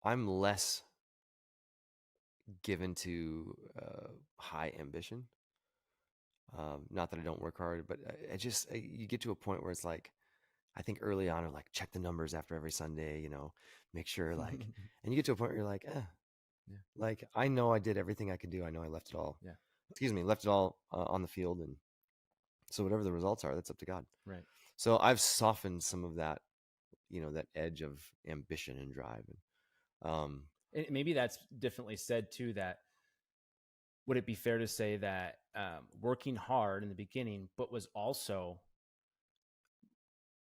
I'm less given to high ambition. Not that I don't work hard, but you get to a point where it's like, I think early on, like, check the numbers after every Sunday, make sure, like, and you get to a point where you're like, like, I know I did everything I could do. I know I left it all, left it all on the field. And so whatever the results are, that's up to God. Right. So I've softened some of that, that edge of ambition and drive. And maybe that's differently said too, that would it be fair to say that working hard in the beginning, but was also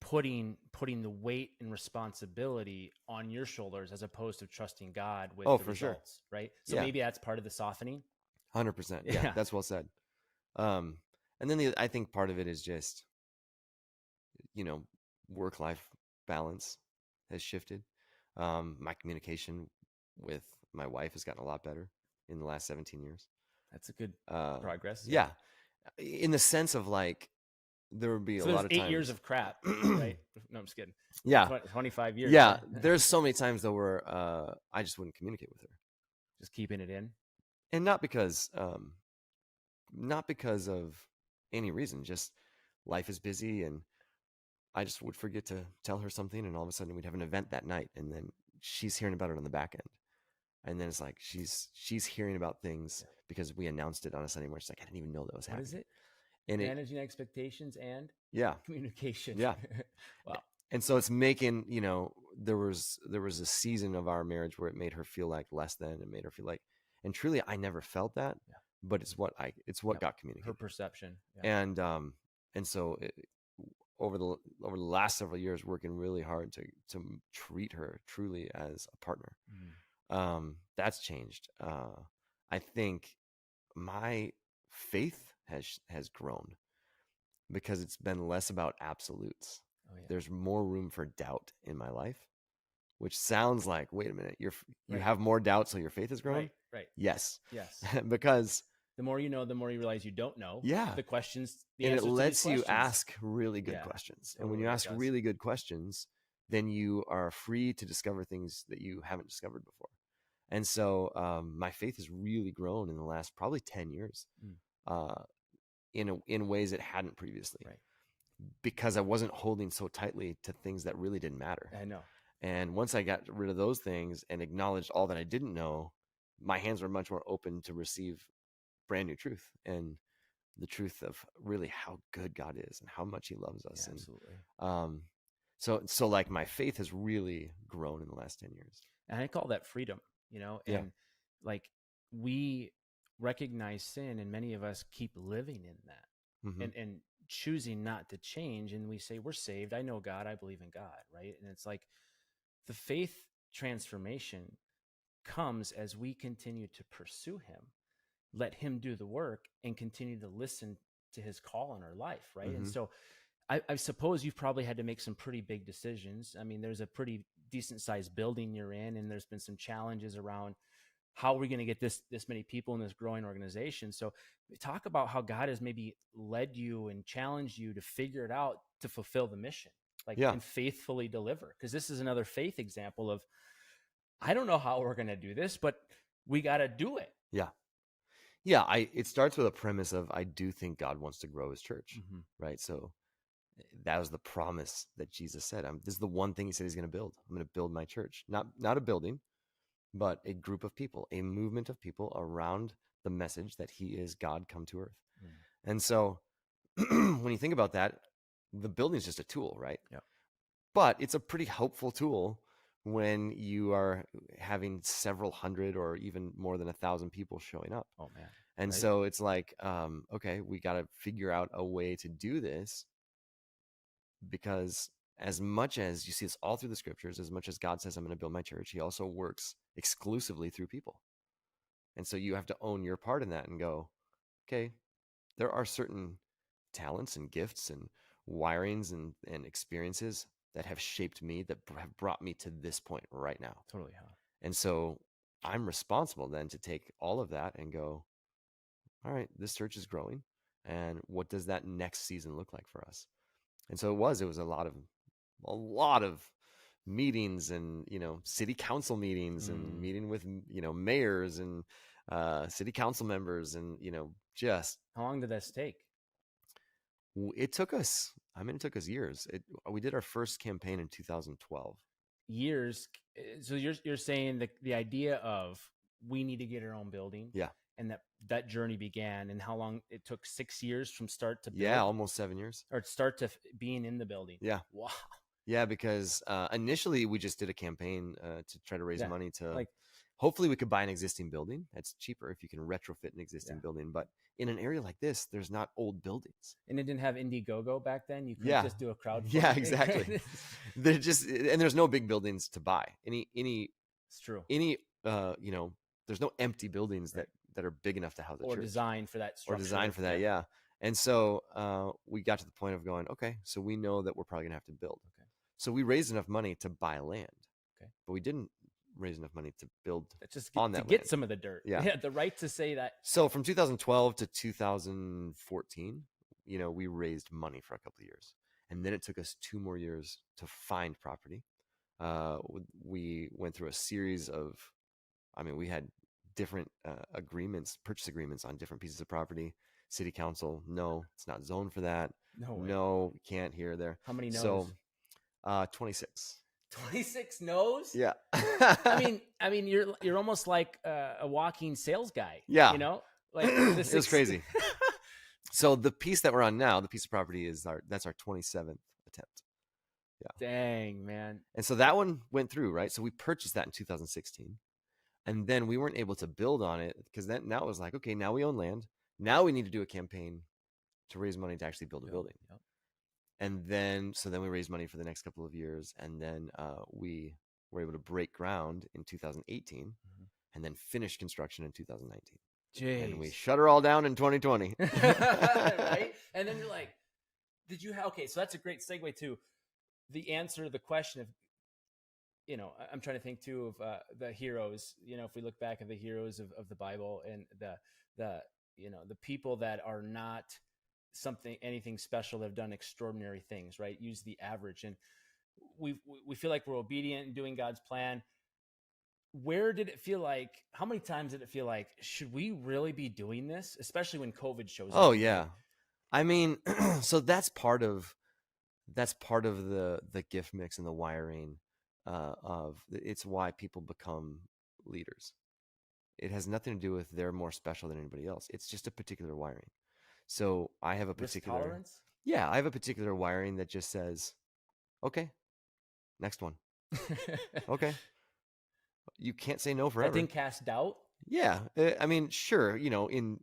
putting the weight and responsibility on your shoulders as opposed to trusting God with the results, right? So maybe that's part of the softening. 100%. Yeah, that's well said. And then I think part of it is just, work-life balance has shifted. My communication with my wife has gotten a lot better in the last 17 years. That's a good progress. Yeah. In the sense of, like, there would be a lot of 8 times. years of crap, right? No, I'm just kidding. Yeah. 25 years. Yeah. There's so many times though where I just wouldn't communicate with her. Just keeping it in. And not because of any reason, just life is busy, and I just would forget to tell her something, and all of a sudden we'd have an event that night, and then she's hearing about it on the back end. And then it's like she's hearing about things because we announced it on a Sunday morning. She's like, I didn't even know that was happening. What is it? And managing expectations and communication. Yeah. Wow. And so it's making, there was a season of our marriage where it made her feel like less than, and made her feel like, and truly I never felt that, but it's what got communicated. Her perception. Yeah. And so over the last several years, working really hard to treat her truly as a partner. That's changed. I think my faith has grown because it's been less about absolutes. There's more room for doubt in my life, which sounds like, wait a minute, you have more doubt, so your faith has grown. Right. Yes. Because the more you know, the more you realize you don't know. Yeah. The questions, and it lets you ask really good questions. Totally. And when you ask really good questions, then you are free to discover things that you haven't discovered before. And so my faith has really grown in the last probably 10 years in ways it hadn't previously. Right. Because I wasn't holding so tightly to things that really didn't matter. I know. And once I got rid of those things and acknowledged all that I didn't know, my hands were much more open to receive brand new truth, and the truth of really how good God is and how much he loves us. Yeah, absolutely. And so like my faith has really grown in the last 10 years. And I call that freedom, and like we recognize sin, and many of us keep living in that and choosing not to change. And we say, we're saved. I know God. I believe in God. Right. And it's like the faith transformation comes as we continue to pursue him, let him do the work, and continue to listen to his call in our life. Right. And so I suppose you've probably had to make some pretty big decisions. I mean, there's a pretty decent sized building you're in, and there's been some challenges around how are we going to get this many people in this growing organization. So talk about how God has maybe led you and challenged you to figure it out to fulfill the mission, and faithfully deliver. Because this is another faith example of, I don't know how we're going to do this, but we got to do it. Yeah. Yeah. It starts with a premise of, I do think God wants to grow his church, right? So that was the promise that Jesus said. This is the one thing he said he's going to build. I'm going to build my church, not a building, but a group of people, a movement of people around the message that he is God come to earth. And so when you think about that, the building is just a tool, right? Yeah. But it's a pretty helpful tool when you are having several hundred or even more than 1,000 people showing up. Oh man. And so it's like, okay, we got to figure out a way to do this because as much as you see this all through the scriptures, as much as God says, I'm going to build my church, he also works exclusively through people. And so you have to own your part in that and go, okay, there are certain talents and gifts and wirings and experiences that have shaped me, that have brought me to this point right now. Totally. Huh? And so I'm responsible then to take all of that and go, all right, this church is growing. And what does that next season look like for us? And so it was a lot of meetings and, city council meetings and meeting with, mayors and city council members and, just. How long did this take? It took us years. We did our first campaign in 2012. Years. So you're saying the idea of we need to get our own building. Yeah. And that journey began, and how long it took? 6 years from start to build? Yeah, almost 7 years. Or start to being in the building. Yeah. Wow. Yeah, because initially we just did a campaign to try to raise money to hopefully we could buy an existing building. That's cheaper if you can retrofit an existing building. But in an area like this, there's not old buildings. And it didn't have Indiegogo back then. You couldn't just do a crowdfunding. Yeah, exactly. There's no big buildings to buy. It's true. There's no empty buildings that are big enough to house a church. Or designed for that structure. Or designed for that, yeah. And so we got to the point of going, okay, so we know that we're probably going to have to build. Okay. So we raised enough money to buy land. Okay. But we didn't raise enough money to build on that land. Get some of the dirt. Yeah. The right to say that. So from 2012 to 2014, we raised money for a couple of years. And then it took us 2 more years to find property. We went through a series of, we had different purchase agreements on different pieces of property. City council, no, it's not zoned for that. No, we can't here or there. How many no's? So 26. 26 no's? Yeah. I mean, you're almost like a walking sales guy. Yeah. Like it was crazy. So the piece that we're on now, the piece of property that's our 27th attempt. Yeah. Dang, man. And so that one went through, right? So we purchased that in 2016. And then we weren't able to build on it because now it was like, okay, now we own land. Now we need to do a campaign to raise money to actually build a building. Yep. And then we raised money for the next couple of years. And then we were able to break ground in 2018 and then finish construction in 2019. Jeez. And we shut her all down in 2020. Right? And then you're like, okay, so that's a great segue to the answer to the question of, I'm trying to think too of the heroes, if we look back at the heroes of the Bible and the people that are not anything special, that have done extraordinary things, right? Use the average. And we feel like we're obedient and doing God's plan. Where did it feel like, how many times did it feel like, should we really be doing this? Especially when COVID shows up. Oh yeah. So that's part of the gift mix and the wiring it's why people become leaders. It has nothing to do with they're more special than anybody else. It's just a particular wiring. So I have a particular risk tolerance? Yeah, I have a particular wiring that just says, okay, next one. Okay. You can't say no forever. That didn't cast doubt? Yeah. Sure, in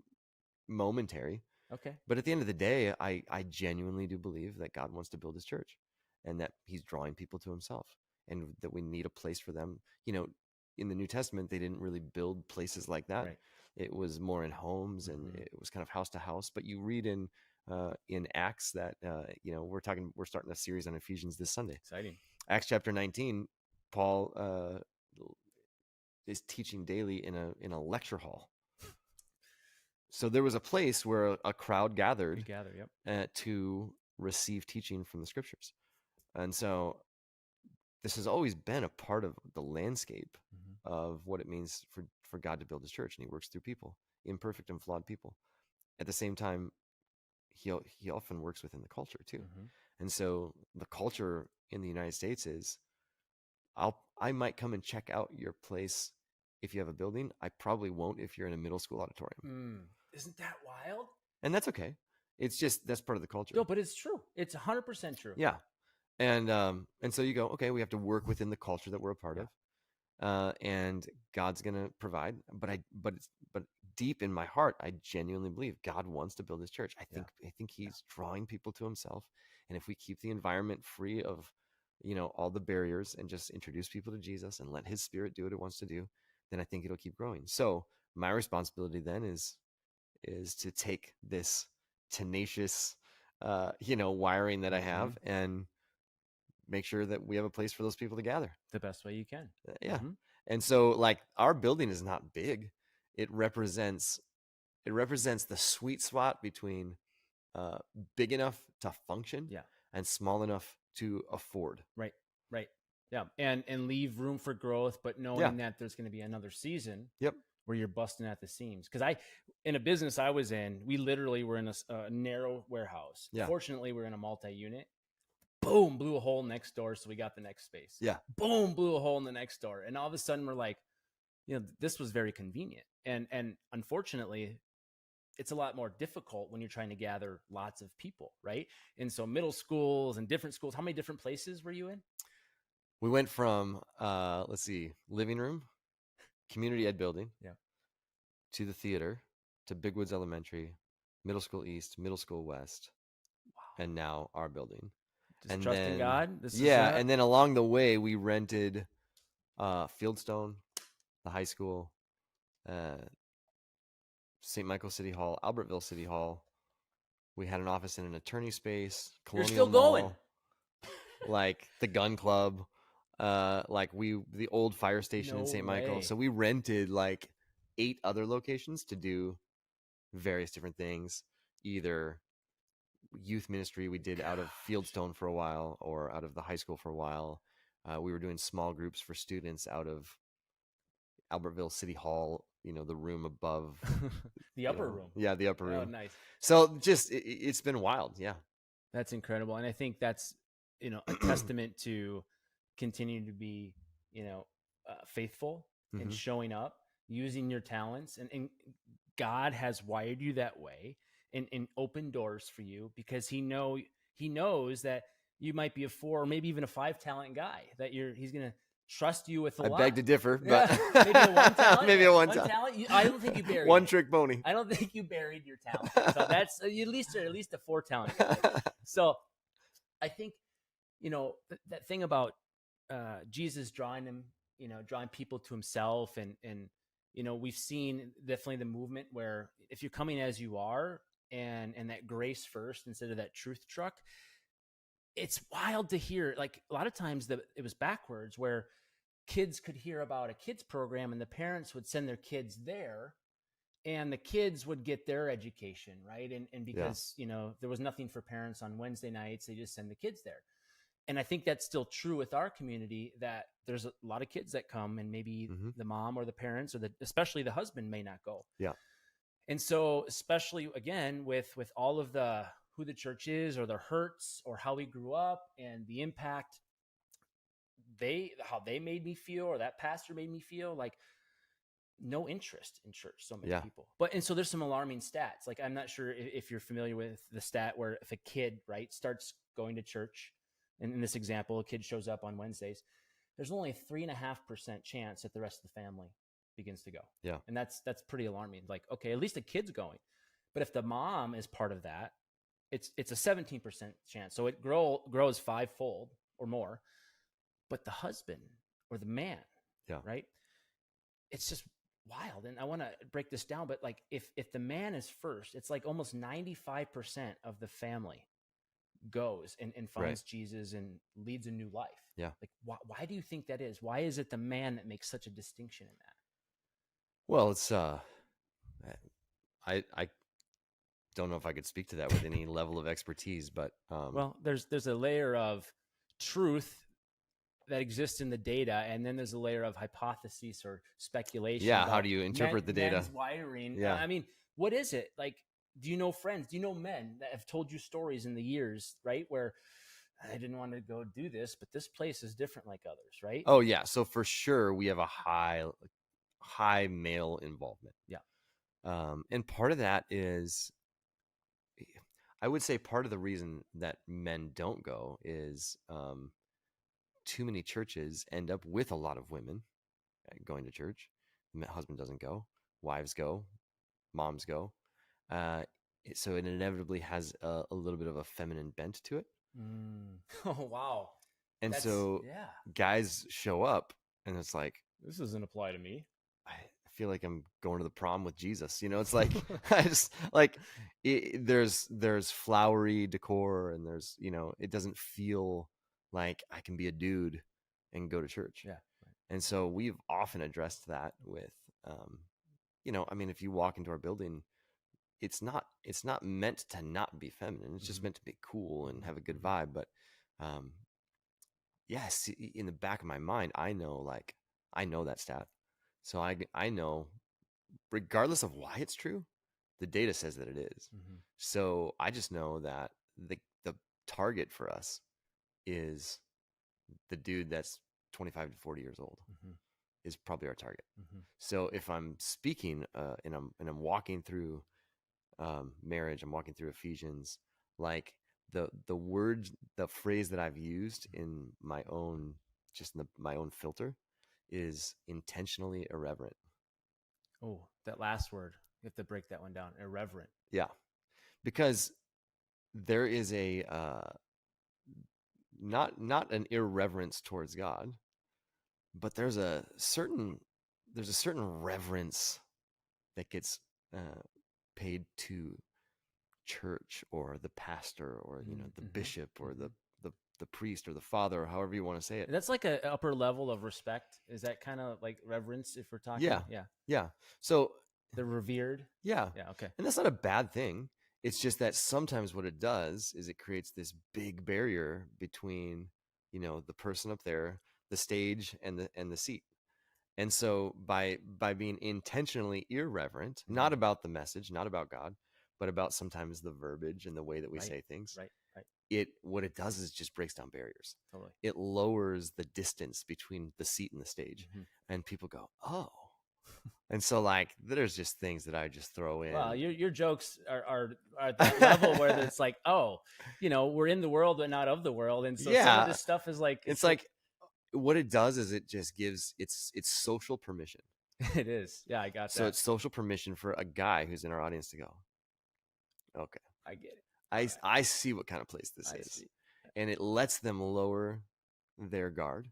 momentary. Okay. But at the end of the day, I genuinely do believe that God wants to build his church and that he's drawing people to himself and that we need a place for them. In the New Testament, they didn't really build places like that. Right. It was more in homes and it was kind of house to house. But you read in Acts that, we're starting a series on Ephesians this Sunday. Exciting. Acts chapter 19, Paul is teaching daily in a lecture hall. So there was a place where a crowd gathered to receive teaching from the scriptures. And so this has always been a part of the landscape of what it means for God to build his church. And he works through people, imperfect and flawed people. At the same time, he often works within the culture too. And so the culture in the United States is, I might come and check out your place if you have a building. I probably won't if you're in a middle school auditorium. Isn't that wild? And that's okay. It's just, that's part of the culture. No, but it's true. It's 100% true. Yeah. And so you go, okay, we have to work within the culture that we're a part of. And God's going to provide, but deep in my heart, I genuinely believe God wants to build his church. I think he's drawing people to himself, And if we keep the environment free of, all the barriers and just introduce people to Jesus and let his spirit do what it wants to do, then I think it'll keep growing. So my responsibility then is to take this tenacious, wiring that I have and make sure that we have a place for those people to gather the best way you can. Yeah. And so like our building is not big. It represents the sweet spot between big enough to function and small enough to afford. Right. Yeah. And leave room for growth, but knowing that there's going to be another season where you're busting at the seams. Because in a business I was in, we literally were in a narrow warehouse. Fortunately, we're in a multi-unit. Boom, blew a hole next door. So we got the next space. Boom, blew a hole in the next door. And all of a sudden we're like, this was very convenient. And unfortunately, it's a lot more difficult when you're trying to gather lots of people, right? And so middle schools and different schools, how many different places were you in? We went from, living room, community ed building, to the theater, to Big Woods Elementary, middle school east, middle school west, and now our building. Just trusting God. And then along the way, we rented Fieldstone, the high school, St. Michael City Hall, Albertville City Hall. We had an office in an attorney space. Colonial You're still Mall, going. Like the gun club, the old fire station in St. Michael. So we rented like 8 other locations to do various different things, either youth ministry we did out of Fieldstone for a while or out of the high school for a while. We were doing small groups for students out of Albertville City Hall, the room above. The upper room. Yeah, the upper room. Oh, nice. So just, it's been wild. Yeah. That's incredible. And I think that's, a testament to continuing to be, faithful and showing up, using your talents. And God has wired you that way and open doors for you because he knows that you might be a 4 or maybe even a 5 talent guy that he's going to trust you with a lot. I beg to differ, but maybe a 1 talent. Maybe a 1 talent. I don't think you buried one trick pony. I don't think you buried your talent. So that's at least a 4 talent guy. So I think, that thing about Jesus drawing people to himself and we've seen definitely the movement where if you're coming as you are and that grace first instead of that truth truck, it's wild to hear. Like a lot of times it was backwards where kids could hear about a kids program and the parents would send their kids there and the kids would get their education. Right. And because, there was nothing for parents on Wednesday nights, they just send the kids there. And I think that's still true with our community, that there's a lot of kids that come and maybe the mom or the parents or especially the husband may not go. Yeah. And so especially again, with all of who the church is or the hurts or how we grew up and the impact how they made me feel or that pastor made me feel, like no interest in church, so many people. And so there's some alarming stats. Like I'm not sure if you're familiar with the stat where if a kid, right, starts going to church, and in this example, a kid shows up on Wednesdays, there's only a 3.5% chance that the rest of the family begins to go. Yeah. And that's pretty alarming. Like, okay, at least a kid's going. But if the mom is part of that, it's a 17% chance. So it grows 5-fold or more. But the husband or the man, right? It's just wild. And I want to break this down, but like if the man is first, it's like almost 95% of the family goes and finds Jesus and leads a new life. Yeah. Like why do you think that is? Why is it the man that makes such a distinction in that? Well, it's I don't know if I could speak to that with any level of expertise, but well, there's a layer of truth that exists in the data, and then there's a layer of hypothesis or speculation. Yeah, how do you interpret the data? Men's wiring. Yeah. I mean, what is it? Like, do you know friends? Do you know men that have told you stories in the years, right? Where I didn't want to go do this, but this place is different like others, right? Oh yeah. So for sure we have a high male involvement. Yeah. And part of that is, I would say part of the reason that men don't go is too many churches end up with a lot of women going to church. The husband doesn't go, wives go, moms go. So it inevitably has a little bit of a feminine bent to it. Oh, wow. And so guys show up and it's like, this doesn't apply to me. I feel like I'm going to the prom with Jesus. You know, it's like, I just like, there's flowery decor and there's, you know, it doesn't feel like I can be a dude and go to church. Yeah. And so we've often addressed that with, you know, I mean, if you walk into our building, it's not meant to not be feminine. It's just meant to be cool and have a good vibe. But, yes, in the back of my mind, I know that stat. So I know, regardless of why it's true, the data says that it is. So I just know that the target for us is the dude that's 25 to 40 years old is probably our target. So if I'm speaking and I'm walking through marriage, I'm walking through Ephesians, like the word, the phrase that I've used in my own, just in my own filter, is intentionally irreverent. Oh, that last word, you have to break that one down. Irreverent. Yeah, because there is a not an irreverence towards God, but there's a certain reverence that gets paid to church or the pastor or, you know, the bishop or the priest or the father, or however you want to say it. That's like an upper level of respect. Is that kind of like reverence if we're talking? Yeah. So they're revered. Yeah. Okay. And that's not a bad thing. It's just that sometimes what it does is it creates this big barrier between, you know, the person up there, the stage, and the seat. And so by being intentionally irreverent, not about the message, not about God, but about sometimes the verbiage and the way that we say things, what it does is just breaks down barriers. Totally. It lowers the distance between the seat and the stage, and people go, oh. And so, like, there's just things that I just throw in. Well, your jokes are at that level where it's like, oh, you know, we're in the world but not of the world, and so some of this stuff is like, it's like what it does is it just gives it's social permission. It is. Yeah, I got that. So it's social permission for a guy who's in our audience to go, okay, I get it. I see what kind of place this is. And it lets them lower their guard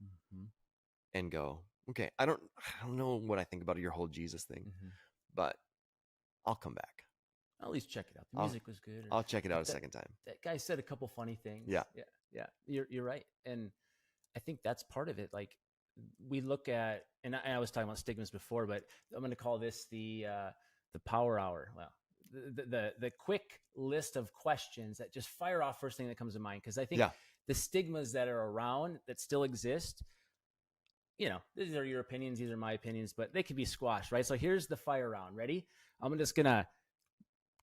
and go, okay, I don't know what I think about your whole Jesus thing, but I'll come back. I'll at least check it out. The music was good. I'll check it out a second time. That guy said a couple funny things. Yeah. You're right. And I think that's part of it. Like, we look at, and I was talking about stigmas before, but I'm going to call this the power hour. Well, the quick list of questions that just fire off first thing that comes to mind. Cause I think the stigmas that are around that still exist, you know, these are your opinions, these are my opinions, but they can be squashed, right? So here's the fire round. Ready? I'm just going to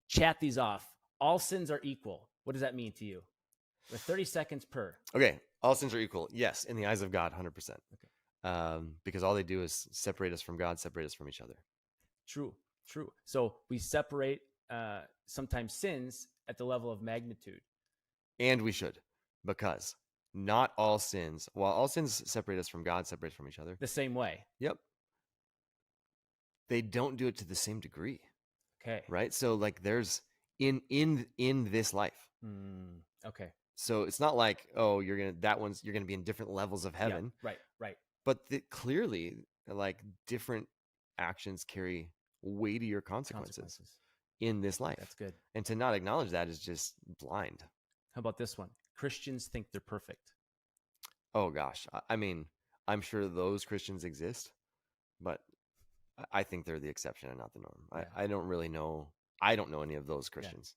chat these off. All sins are equal. What does that mean to you? With 30 seconds per. Okay. All sins are equal. Yes. In the eyes of God, 100%. Okay. Because all they do is separate us from God, separate us from each other. True. So we separate sometimes sins at the level of magnitude. And we should, because not all sins, while all sins separate us from God, separate us from each other. The same way. Yep. They don't do it to the same degree. Okay. Right? So like there's in this life. Okay. So it's not like, oh, you're going to be in different levels of heaven. Yeah, right. But clearly, like, different actions carry weightier consequences in this life. That's good. And to not acknowledge that is just blind. How about this one? Christians think they're perfect. Oh gosh. I mean, I'm sure those Christians exist, but I think they're the exception and not the norm. Yeah. I don't really know. I don't know any of those Christians.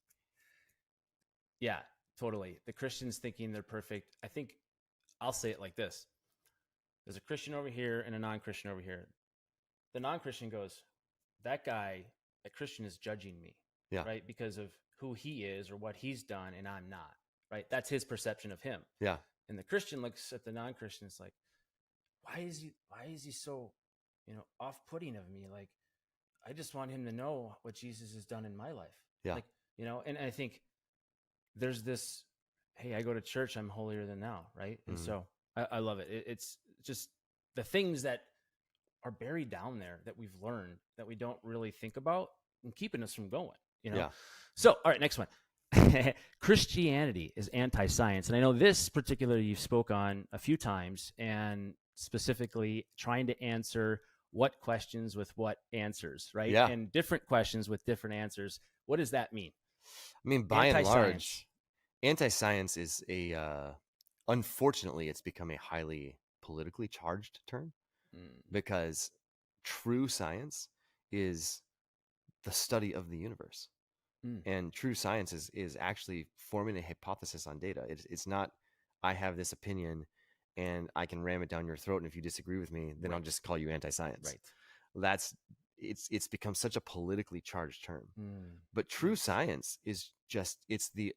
Yeah, totally. The Christians thinking they're perfect. I think I'll say it like this. There's a Christian over here and a non-Christian over here. The non-Christian goes, that Christian is judging me, right? Because of who he is or what he's done, and I'm not, right? That's his perception of him. Yeah. And the Christian looks at the non-Christian. It's like, why is he so, you know, off-putting of me? Like, I just want him to know what Jesus has done in my life. Yeah. Like, you know, and I think there's this, hey, I go to church, I'm holier than thou, right? And so I love it. It's just the things that are buried down there that we've learned that we don't really think about and keeping us from going, you know? Yeah. So, all right, next one. Christianity is anti-science. And I know this particularly you spoke on a few times, and specifically trying to answer what questions with what answers, right? Yeah. And different questions with different answers. What does that mean? I mean, by and large, anti-science is unfortunately, it's become a highly politically charged term because true science is the study of the universe. And true science is actually forming a hypothesis on data. It's not, I have this opinion and I can ram it down your throat, and if you disagree with me, then I'll just call you anti-science. Right. It's become such a politically charged term. But true science is just it's the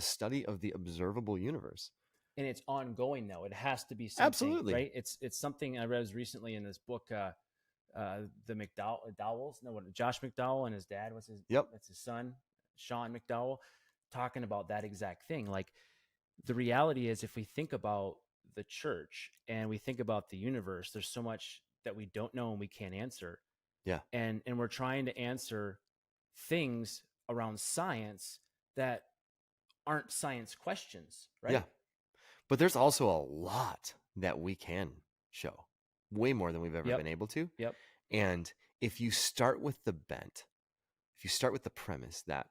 study of the observable universe. And it's ongoing though. It has to be something. Absolutely. Right? It's something I read recently in this book, the McDowells, Josh McDowell and his dad, that's his son, Sean McDowell, talking about that exact thing. Like, the reality is, if we think about the church and we think about the universe, there's so much that we don't know and we can't answer. Yeah. And we're trying to answer things around science that aren't science questions, right? Yeah. But there's also a lot that we can show, way more than we've ever been able to. Yep. And if you start with the bent, if you start with the premise that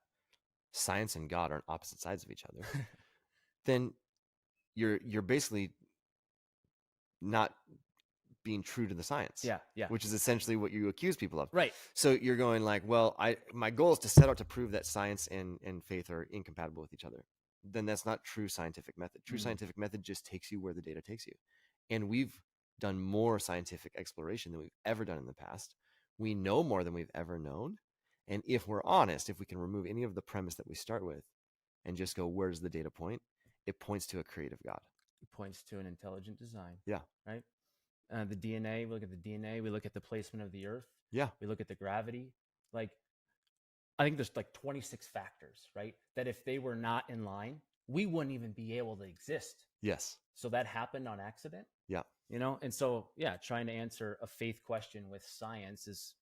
science and God are on opposite sides of each other, then you're basically not being true to the science. Yeah. Which is essentially what you accuse people of. Right. So you're going like, well, my goal is to set out to prove that science and faith are incompatible with each other. Then that's not true scientific method. True scientific method just takes you where the data takes you. And we've done more scientific exploration than we've ever done in the past. We know more than we've ever known. And if we're honest, if we can remove any of the premise that we start with and just go, where's the data point? It points to a creative God. It points to an intelligent design. Yeah. Right? The DNA, we look at the DNA, we look at the placement of the earth. Yeah. We look at the gravity. Like, I think there's like 26 factors, right? That if they were not in line, we wouldn't even be able to exist. Yes. So that happened on accident. Yeah. And so, trying to answer a faith question with science it's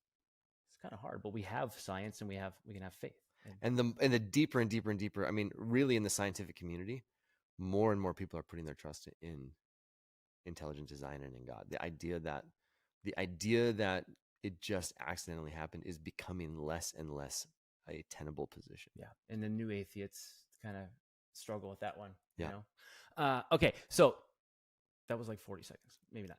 kind of hard, but we have science and we can have faith. And the deeper and deeper and deeper, I mean, really in the scientific community, more and more people are putting their trust in intelligent design and in God. The idea that it just accidentally happened is becoming less and less a tenable position. Yeah. And the new atheists kind of struggle with that one. Yeah. Okay. So that was like 40 seconds. Maybe not.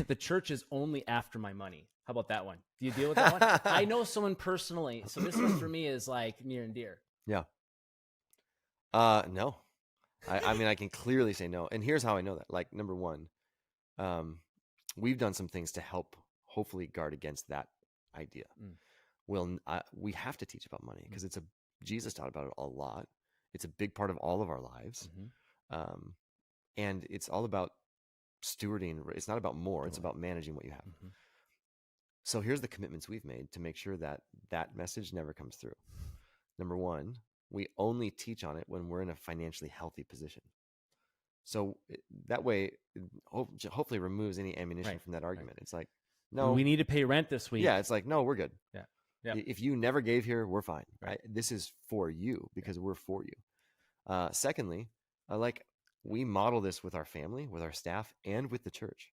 The church is only after my money. How about that one? Do you deal with that one? I know someone personally. So this one for me is like near and dear. Yeah. No. I mean, I can clearly say no. And here's how I know that. Like, number one, we've done some things to help hopefully guard against that idea. We have to teach about money because Jesus taught about it a lot. It's a big part of all of our lives. And it's all about stewarding. It's not about more. It's about managing what you have. So here's the commitments we've made to make sure that that message never comes through. Number one, we only teach on it when we're in a financially healthy position. So that way, hopefully removes any ammunition from that argument. It's like, no, we need to pay rent this week. Yeah, it's like, no, we're good. Yeah. If you never gave here, we're fine. Right? This is for you because we're for you. Secondly, we model this with our family, with our staff, and with the church.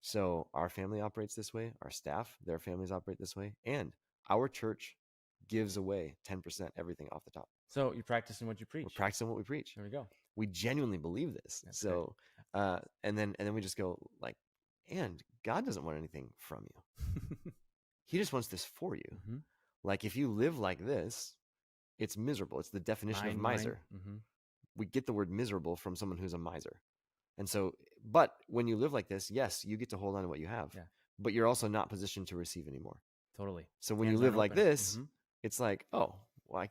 So our family operates this way. Our staff, their families operate this way. And our church gives away 10% everything off the top. So you're practicing what you preach. We're practicing what we preach. There we go. We genuinely believe this. That's so, and then we just go like, and God doesn't want anything from you. He just wants this for you. Like, if you live like this, it's miserable. It's the definition of miser. We get the word miserable from someone who's a miser. And so, but when you live like this, yes, you get to hold on to what you have, but you're also not positioned to receive anymore. Totally. So when you live like this, it's like, oh, well,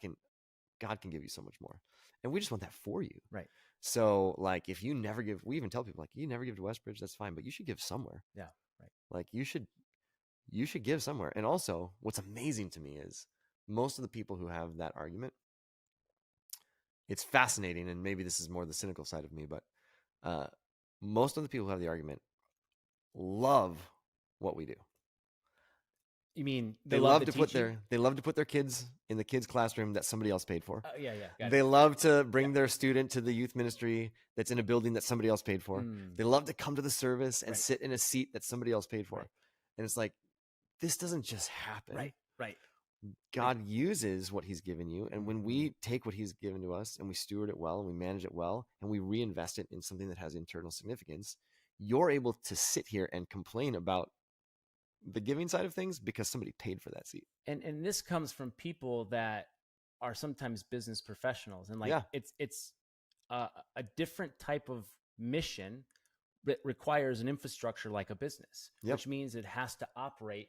God can give you so much more. And we just want that for you. Right. So like, if you never give, we even tell people like, you never give to Westbridge, that's fine, but you should give somewhere. Yeah. Right. Like you should give somewhere. And also what's amazing to me is most of the people who have that argument, it's fascinating. And maybe this is more the cynical side of me, but most of the people who have the argument love what we do. You mean they love to put their kids in the kids' classroom that somebody else paid for. They love to bring their student to the youth ministry that's in a building that somebody else paid for. They love to come to the service and sit in a seat that somebody else paid for. And it's like, this doesn't just happen. Right. God uses what he's given you. And when we take what he's given to us and we steward it well and we manage it well and we reinvest it in something that has internal significance, you're able to sit here and complain about the giving side of things because somebody paid for that seat. And this comes from people that are sometimes business professionals. And it's a different type of mission that requires an infrastructure like a business, which means it has to operate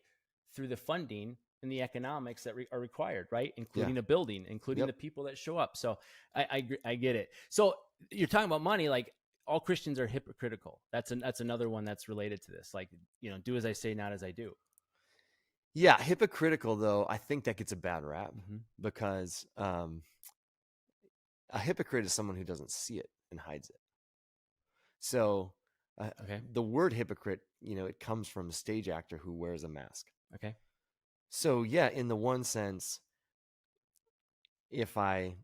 through the funding and the economics that are required, right? Including a building, including the people that show up. So I get it. So you're talking about money, like all Christians are hypocritical. That's another one that's related to this. Like, do as I say, not as I do. Yeah. Hypocritical though, I think that gets a bad rap because a hypocrite is someone who doesn't see it and hides it. So the word hypocrite, it comes from a stage actor who wears a mask. Okay. So yeah, in the one sense, if I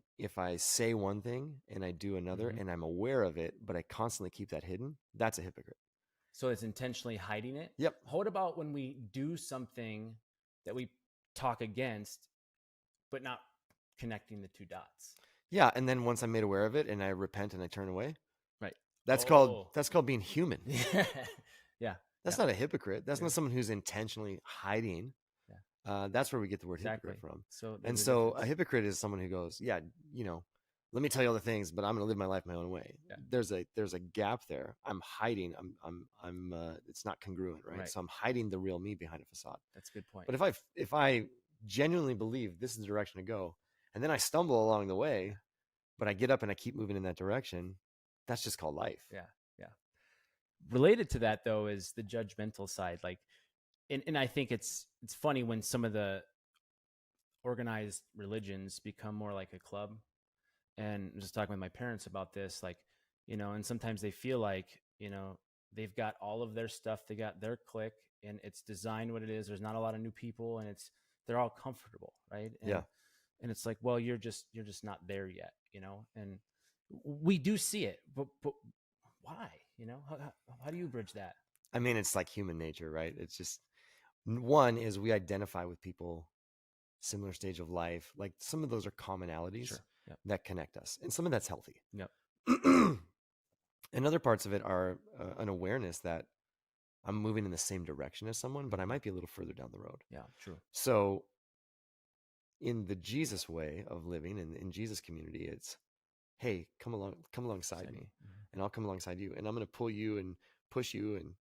say one thing and I do another and I'm aware of it, but I constantly keep that hidden, that's a hypocrite. So it's intentionally hiding it? Yep. What about when we do something that we talk against, but not connecting the two dots? Yeah, and then once I'm made aware of it and I repent and I turn away, right? That's called being human. Yeah. That's not a hypocrite. That's not someone who's intentionally hiding. That's where we get the word hypocrite from. So a hypocrite is someone who goes, let me tell you all the things, but I'm going to live my life my own way. Yeah. There's a gap there. I'm hiding. I'm it's not congruent, right? So I'm hiding the real me behind a facade. That's a good point. But if I genuinely believe this is the direction to go, and then I stumble along the way, but I get up and I keep moving in that direction, that's just called life. Yeah. Related to that though is the judgmental side. Like, and I think it's funny when some of the organized religions become more like a club. And I'm just talking with my parents about this, like, and sometimes they feel like, they've got all of their stuff, they got their clique, and it's designed what it is. There's not a lot of new people, and they're all comfortable, right? And it's like, well, you're just not there yet, and we do see it, but why? How do you bridge that? I mean, it's like human nature, right? It's just, one is we identify with people similar stage of life. Like some of those are commonalities that connect us, and some of that's healthy. Yep. And other parts of it are an awareness that I'm moving in the same direction as someone, but I might be a little further down the road. Yeah, true. So in the Jesus way of living, and in Jesus community, it's, hey, come alongside me, and I'll come alongside you, and I'm going to pull you and push you and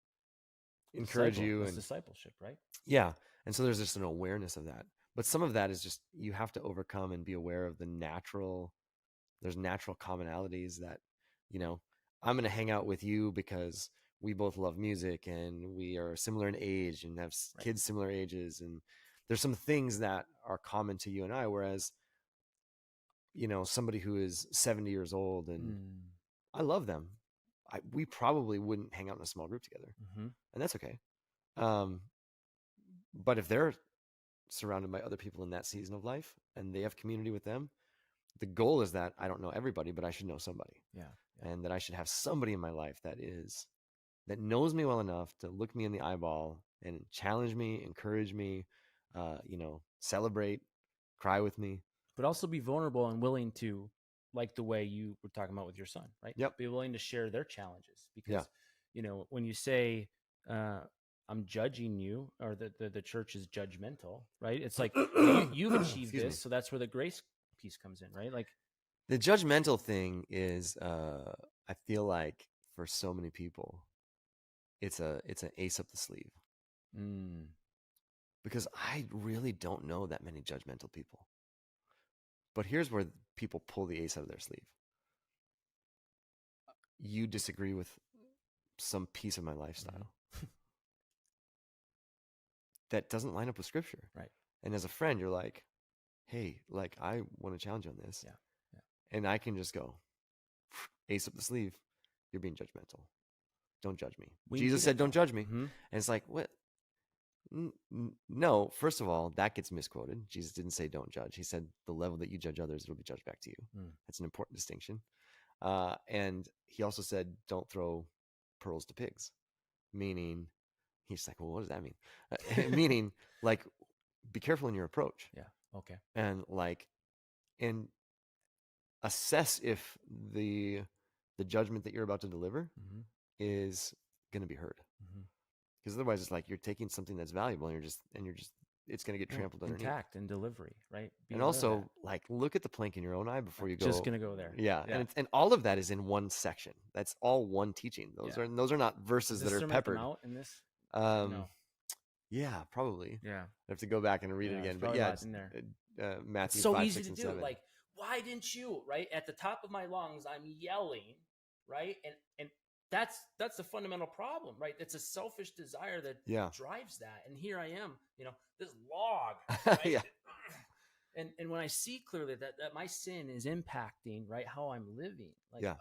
encourage you. And discipleship, right? Yeah. And so there's just an awareness of that. But some of that is just, you have to overcome and be aware of there's natural commonalities that, I'm going to hang out with you because we both love music and we are similar in age and have kids similar ages. And there's some things that are common to you and I, whereas, somebody who is 70 years old and I love them, we probably wouldn't hang out in a small group together. And that's okay. But if they're surrounded by other people in that season of life and they have community with them, the goal is that I don't know everybody, but I should know somebody. Yeah. And that I should have somebody in my life that knows me well enough to look me in the eyeball and challenge me, encourage me, celebrate, cry with me. But also be vulnerable and willing to, like the way you were talking about with your son, right? Yep. Be willing to share their challenges because, when you say, I'm judging you, or the church is judgmental, right? It's like you've achieved this, so that's where the grace piece comes in, right? Like the judgmental thing is, I feel like for so many people, it's an ace up the sleeve. Because I really don't know that many judgmental people. But here's where people pull the ace out of their sleeve. You disagree with some piece of my lifestyle that doesn't line up with scripture. Right. And as a friend, you're like, hey, like, I want to challenge you on this. Yeah. And I can just go, ace up the sleeve. You're being judgmental. Don't judge me. Jesus said, don't judge me. And it's like, what? No, first of all, that gets misquoted. Jesus didn't say don't judge. He said the level that you judge others, it'll be judged back to you. That's an important distinction. And he also said don't throw pearls to pigs, meaning he's like, well, what does that mean? Meaning like, be careful in your approach. Yeah. Okay. And and assess if the judgment that you're about to deliver is going to be heard. Because otherwise it's like you're taking something that's valuable and you're just it's going to get trampled underneath. Intact in delivery, right? And also, like, look at the plank in your own eye before you go. Just going to go there. Yeah. And all of that is in one section. That's all one teaching. Those are not verses that are peppered. Out in this? No. Yeah, probably. Yeah. I have to go back and read it again. But yeah, it's in there. Matthew it's so 5, easy 6, and to 7. do. Like, why didn't you? Right at the top of my lungs, I'm yelling, right? And that's the fundamental problem, right? It's a selfish desire that drives that. And here I am, this log, right? Yeah. And when I see clearly that my sin is impacting, right, how I'm living, like,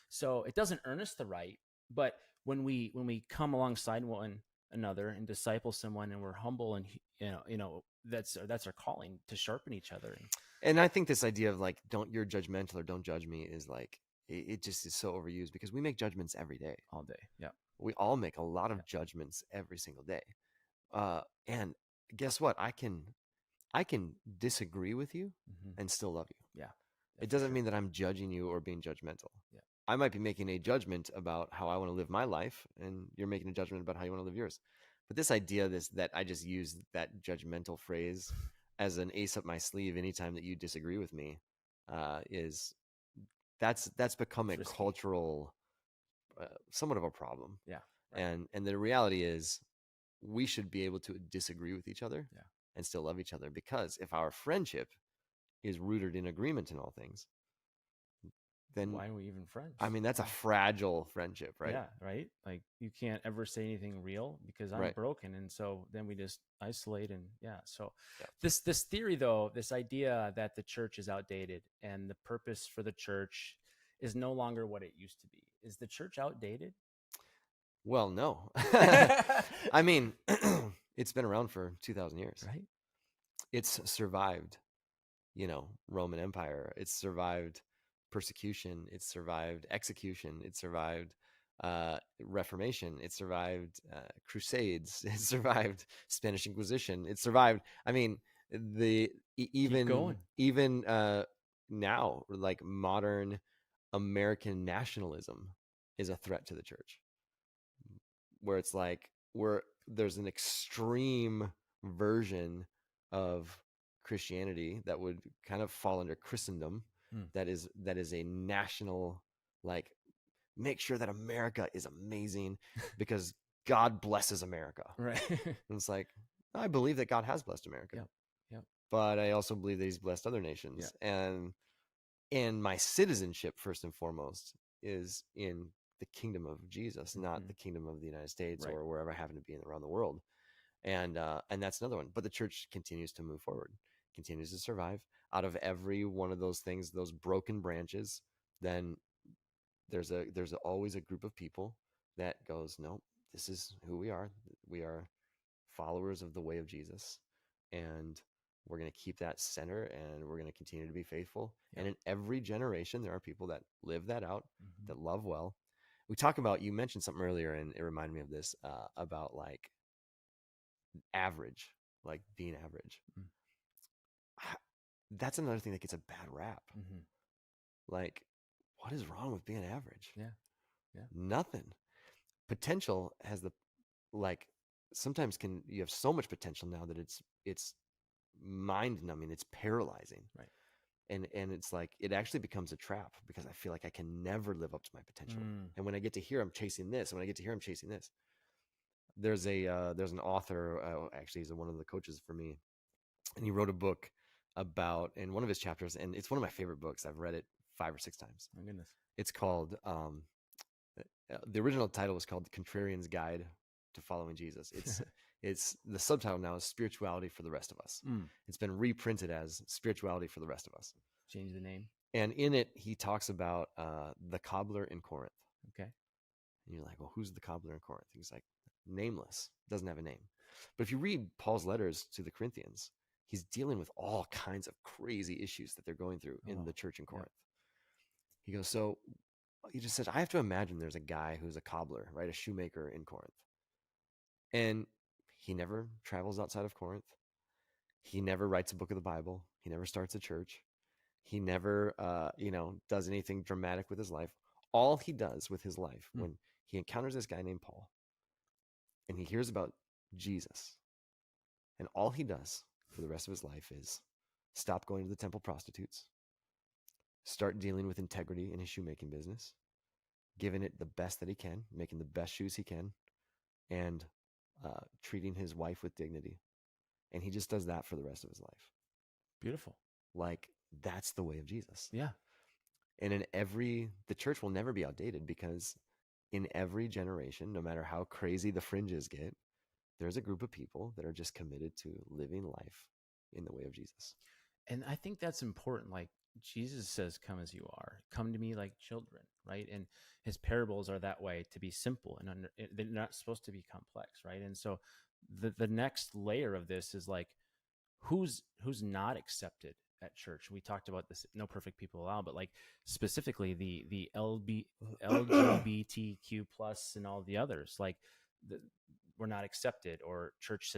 so it doesn't earn us the right, but when we come alongside one another and disciple someone, and we're humble, and that's our calling, to sharpen each other. And I think this idea of like, you're judgmental or don't judge me is like, it just is so overused, because we make judgments every day, all day. Yeah, we all make a lot of judgments every single day. And guess what? I can disagree with you and still love you. Yeah, it doesn't mean that I'm judging you or being judgmental. Yeah, I might be making a judgment about how I want to live my life, and you're making a judgment about how you want to live yours. But this idea, that I just use that judgmental phrase as an ace up my sleeve anytime that you disagree with me, that's become a cultural, somewhat of a problem. Yeah, right. And the reality is, we should be able to disagree with each other and still love each other, because if our friendship is rooted in agreement in all things, then why are we even friends? I mean, that's a fragile friendship, right? Yeah, right. Like, you can't ever say anything real because I'm broken, and so then we just isolate. And so this theory, though, this idea that the church is outdated and the purpose for the church is no longer what it used to be. Is the church outdated? Well, no. I mean, it's been around for 2,000 years, right? It's survived, Roman Empire. It's survived persecution. It's survived execution. It survived Reformation. It survived Crusades. It survived Spanish Inquisition. It survived. I mean, even now, like, modern American nationalism is a threat to the church, where it's like there's an extreme version of Christianity that would kind of fall under Christendom. That is a national, like, make sure that America is amazing because God blesses America. Right. And it's like, I believe that God has blessed America. Yeah. But I also believe that he's blessed other nations. Yeah. And my citizenship, first and foremost, is in the kingdom of Jesus, not the kingdom of the United States or wherever I happen to be around the world. And that's another one. But the church continues to move forward, continues to survive. Out of every one of those things, those broken branches, then there's always a group of people that goes, no, this is who we are. We are followers of the way of Jesus, and we're going to keep that center, and we're going to continue to be faithful. Yeah. And in every generation, there are people that live that out, that love well. We talk about, you mentioned something earlier, and it reminded me of this, about like average, like being average. That's another thing that gets a bad rap. Like, what is wrong with being average? Yeah. Nothing. Potential has sometimes you have so much potential now that it's mind numbing, it's paralyzing. Right. And it's like, it actually becomes a trap, because I feel like I can never live up to my potential. And when I get to here, I'm chasing this. And when I get to here, I'm chasing this. There's an author, actually he's one of the coaches for me, and he wrote a book about, in one of his chapters, and it's one of my favorite books. I've read it 5 or 6 times. My goodness. It's called, the original title was called The Contrarian's Guide to Following Jesus. It's the subtitle now is Spirituality for the Rest of Us. It's been reprinted as Spirituality for the Rest of Us. Change the name. And in it, he talks about the cobbler in Corinth. Okay. And you're like, well, who's the cobbler in Corinth? He's like, nameless, doesn't have a name. But if you read Paul's letters to the Corinthians, he's dealing with all kinds of crazy issues that they're going through in the church in Corinth. He goes, so he just says, I have to imagine there's a guy who's a cobbler, right? A shoemaker in Corinth. And he never travels outside of Corinth. He never writes a book of the Bible. He never starts a church. He never, does anything dramatic with his life. All he does with his life, when he encounters this guy named Paul, and he hears about Jesus, and all he does for the rest of his life is stop going to the temple prostitutes, start dealing with integrity in his shoemaking business, giving it the best that he can, making the best shoes he can, and treating his wife with dignity. And he just does that for the rest of his life. Beautiful. Like, that's the way of Jesus. Yeah. And the church will never be outdated, because in every generation, no matter how crazy the fringes get, there's a group of people that are just committed to living life in the way of Jesus. And I think that's important. Like, Jesus says, come as you are, come to me like children, right? And his parables are that way, to be simple, and they're not supposed to be complex, right? And so the next layer of this is like, who's not accepted at church. We talked about this, no perfect people allowed, but like specifically the LGBTQ plus and all the others, like we're not accepted, or church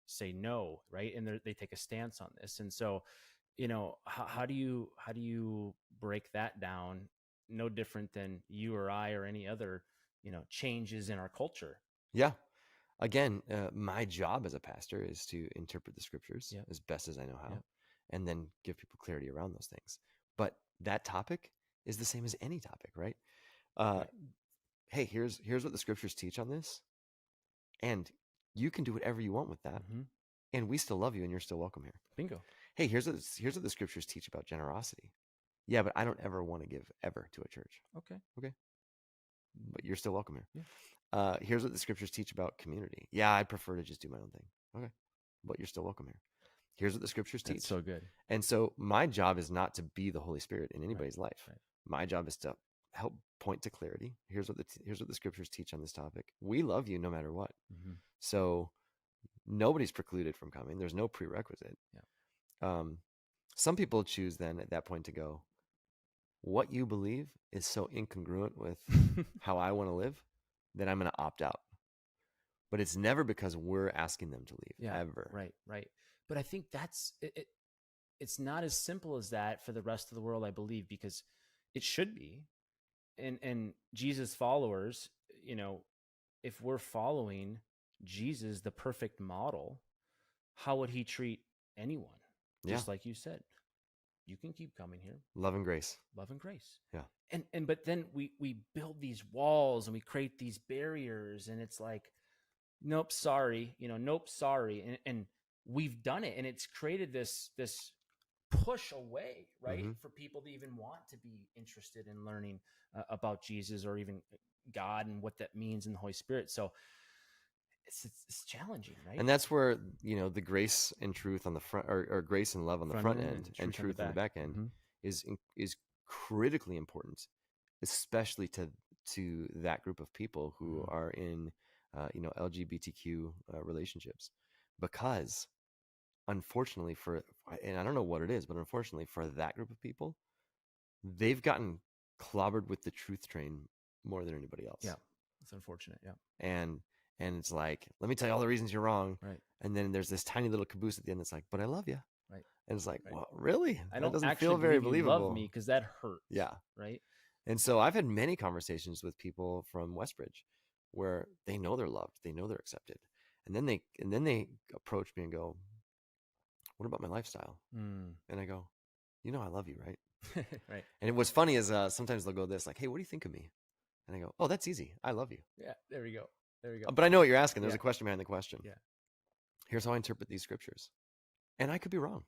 say no, right? And they take a stance on this. And so, how do you break that down? No different than you or I or any other, changes in our culture. Yeah. Again, my job as a pastor is to interpret the scriptures as best as I know how, and then give people clarity around those things. But that topic is the same as any topic, right? Hey, here's what the scriptures teach on this, and you can do whatever you want with that, and we still love you, and you're still welcome here. Bingo. Hey, here's what the scriptures teach about generosity. Yeah, but I don't ever want to give ever to a church. Okay. But you're still welcome here. Yeah. Here's what the scriptures teach about community. Yeah, I prefer to just do my own thing. Okay. But you're still welcome here. Here's what the scriptures teach. That's so good. And so my job is not to be the Holy Spirit in anybody's life. Right. My job is to help point to clarity. Here's what the scriptures teach on this topic. We love you no matter what. So nobody's precluded from coming. There's no prerequisite. Yeah. Some people choose then at that point to go, what you believe is so incongruent with how I want to live that I'm going to opt out. But it's never because we're asking them to leave, ever. Right. But I think that's it. It's not as simple as that for the rest of the world, I believe, because it should be. And Jesus followers, if we're following Jesus, the perfect model, how would he treat anyone? Just like you said, you can keep coming here. Love and grace. Yeah. But then we build these walls and we create these barriers, and it's like, nope, sorry, And we've done it, and it's created this push away, right? For people to even want to be interested in learning about Jesus, or even God and what that means in the Holy Spirit. So it's challenging, right? And that's where, the grace and truth on the front, or grace and love on the front end, and truth on the back end is critically important, especially to that group of people who are in, LGBTQ relationships, because unfortunately and I don't know what it is, but unfortunately for that group of people, they've gotten clobbered with the truth train more than anybody else. Yeah. It's unfortunate. Yeah. And it's like, let me tell you all the reasons you're wrong. Right. And then there's this tiny little caboose at the end that's like, but I love you. Right. And it's like, well, really? I don't doesn't actually feel very believable. You love me, because that hurts. Yeah. Right. And so I've had many conversations with people from Westbridge where they know they're loved, they know they're accepted. And then they approach me and go, what about my lifestyle? And I go, I love you, right? Right. And what's funny is sometimes they'll go this, like, hey, what do you think of me? And I go, oh, that's easy. I love you. Yeah, there we go. But I know what you're asking. There's a question behind the question. Yeah. Here's how I interpret these scriptures. And I could be wrong.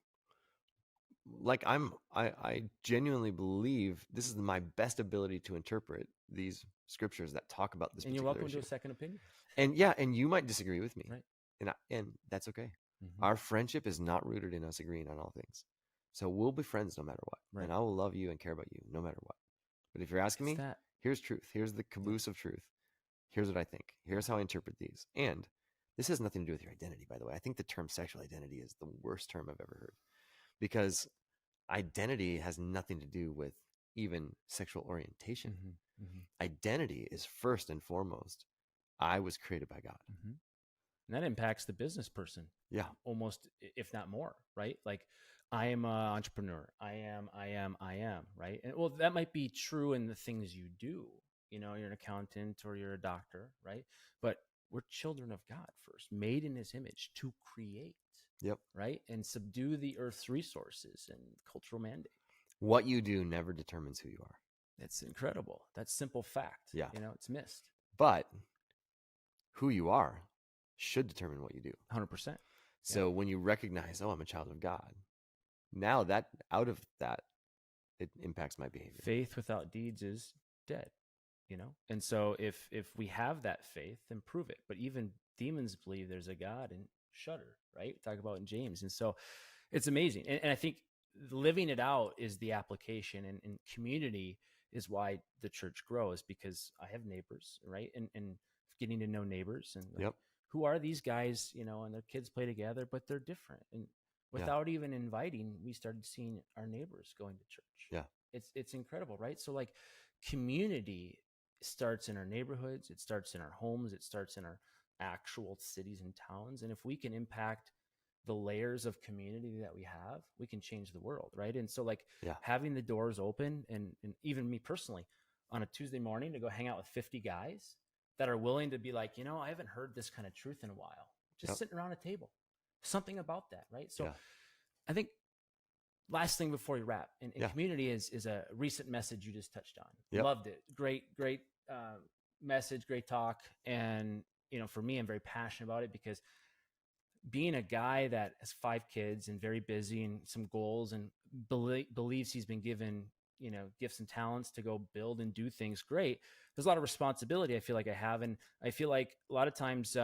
Like I genuinely believe this is my best ability to interpret these scriptures that talk about this. And you're welcome to a second opinion. And you might disagree with me. Right. And that's okay. Our friendship is not rooted in us agreeing on all things. So we'll be friends no matter what. Right. And I will love you and care about you no matter what. But if you're asking me, here's truth. Here's the caboose of truth. Here's what I think. Here's how I interpret these. And this has nothing to do with your identity, by the way. I think the term sexual identity is the worst term I've ever heard, because identity has nothing to do with even sexual orientation. Mm-hmm. Mm-hmm. Identity is first and foremost, I was created by God. Mm-hmm. And that impacts the business person. Yeah. Almost, if not more, right? Like, I am an entrepreneur. I am, right? And well, that might be true in the things you do. You know, you're an accountant or you're a doctor, right? But we're children of God first, made in his image to create. Yep. Right? And subdue the earth's resources and cultural mandate. What you do never determines who you are. It's incredible. That's simple fact. Yeah. You know, it's missed. But who you are should determine what you do. 100%. So when you recognize, oh, I'm a child of God, now that out of that, it impacts my behavior. Faith without deeds is dead, you know? And so if we have that faith, then prove it. But even demons believe there's a God and shudder, right? Talk about in James. And so it's amazing. And I think living it out is the application, and community is why the church grows, because I have neighbors, right? And getting to know neighbors and like, who are these guys, you know, and their kids play together, but they're different. And without even inviting, we started seeing our neighbors going to church. Yeah. It's incredible, right? So like community starts in our neighborhoods. It starts in our homes. It starts in our actual cities and towns. And if we can impact the layers of community that we have, we can change the world, right? And so like having the doors open, and even me personally on a Tuesday morning to go hang out with 50 guys that are willing to be like, you know, I haven't heard this kind of truth in a while, just sitting around a table, something about that, right? So I think last thing before you wrap, and community is a recent message you just touched on. Loved it. Great message, great talk. And, you know, for me, I'm very passionate about it, because being a guy that has 5 kids and very busy and some goals, and believes he's been given, you know, gifts and talents to go build and do things great, there's a lot of responsibility I feel like I have. And I feel like a lot of times,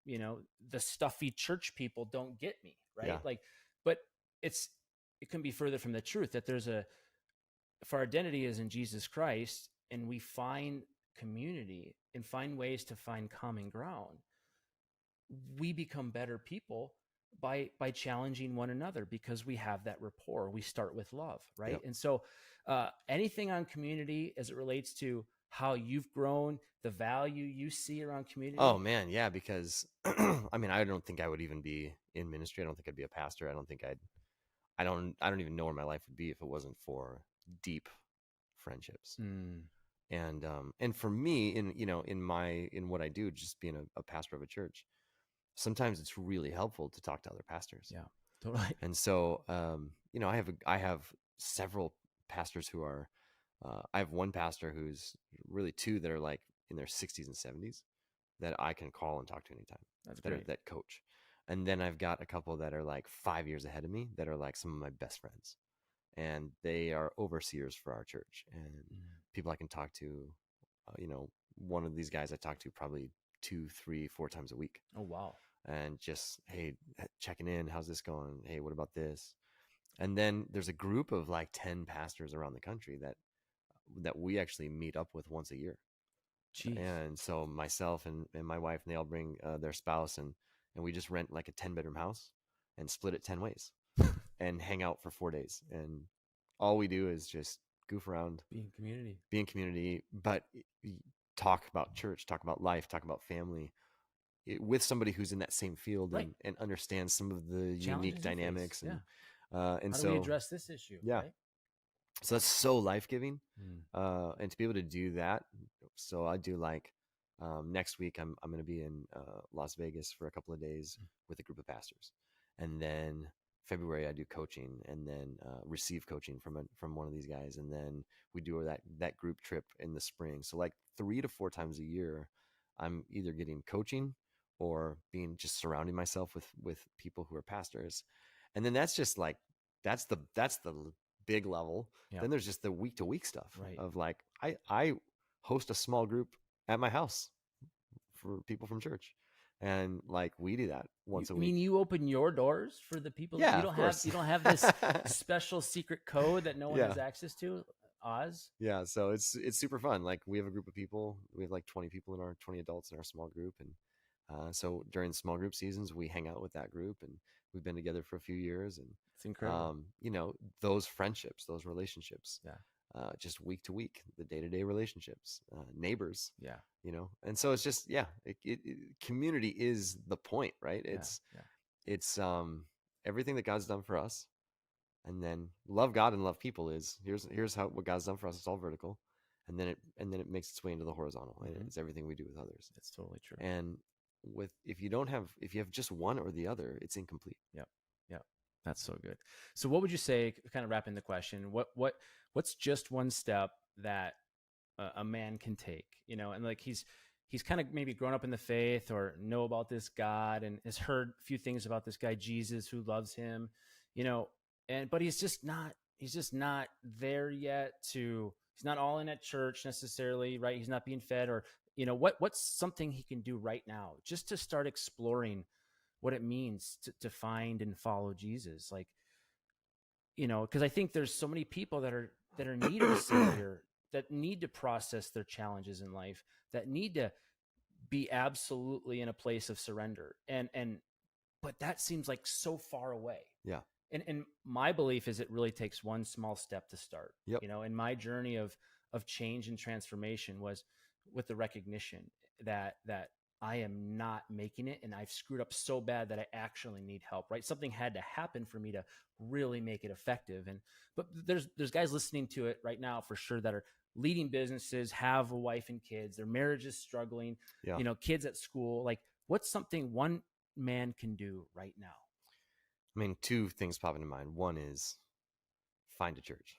you know, the stuffy church people don't get me, right? Like, but it can be further from the truth that if our identity is in Jesus Christ, and we find community and find ways to find common ground, we become better people by challenging one another, because we have that rapport. We start with love, right? And so anything on community as it relates to how you've grown, the value you see around community? Oh man, yeah, because I mean, I don't think I would even be in ministry. I don't think I'd be a pastor. I don't even know where my life would be if it wasn't for deep friendships. And for me, in what I do, just being a pastor of a church, sometimes it's really helpful to talk to other pastors. Yeah, totally. And so, you know, I have several pastors who are, I have one pastor who's really 2 that are like in their 60s and 70s that I can call and talk to anytime. That's great. That coach. And then I've got a couple that are like 5 years ahead of me that are like some of my best friends, and they are overseers for our church and people I can talk to. You know, one of these guys I talk to probably 2, 3, 4 times a week. Oh, wow. And just, hey, checking in. How's this going? Hey, what about this? And then there's a group of like 10 pastors around the country that we actually meet up with once a year. Jeez. And so myself and my wife, and they all bring their spouse, and we just rent like a 10-bedroom house and split it 10 ways and hang out for 4 days. And all we do is just goof around, be in community, but talk about church, talk about life, talk about family, with somebody who's in that same field, right, and understands some of the unique dynamics. And how do we address this issue? Yeah. Right? So that's so life-giving. And to be able to do that. So I do like, next week I'm going to be in Las Vegas for a couple of days with a group of pastors. And then February I do coaching, and then receive coaching from one of these guys. And then we do that group trip in the spring. So like 3 to 4 times a year, I'm either getting coaching or just surrounding myself with people who are pastors. And then that's just like, that's the big level. Yeah. Then there's just the week to week stuff, right, of like, I host a small group at my house for people from church. And like, we do that once a week. I mean, you open your doors for the people. Yeah, you don't have this special secret code that no one has access to. Oz. Yeah. So it's super fun. Like we have a group of people. We have like 20 people 20 adults in our small group. And so during small group seasons, we hang out with that group, and we've been together for a few years. And it's incredible. Those friendships, those relationships, just week to week, the day-to-day relationships, neighbors, and so it's just, community is the point, right? It's everything that God's done for us. And then love God and love people is here's how what God's done for us. It's all vertical, and then it makes its way into the horizontal. And it's everything we do with others. That's totally true. And if you have just one or the other, it's incomplete. Yep. That's so good. So what would you say, kind of wrapping the question, what's just one step that a man can take, and like he's kind of maybe grown up in the faith or know about this God and has heard a few things about this guy, Jesus, who loves him, but he's just not there yet he's not all in at church necessarily, right? He's not being fed, or, what's something he can do right now just to start exploring what it means to find and follow Jesus. Like, because I think there's so many people that are in need of a savior, that need to process their challenges in life, that need to be absolutely in a place of surrender. But that seems like so far away. Yeah. And my belief is it really takes one small step to start. Yep. And my journey of change and transformation was with the recognition that I am not making it, and I've screwed up so bad that I actually need help, right? Something had to happen for me to really make it effective. But there's guys listening to it right now for sure that are leading businesses, have a wife and kids, their marriage is struggling, kids at school. Like, what's something one man can do right now? I mean, two things pop into mind. One is find a church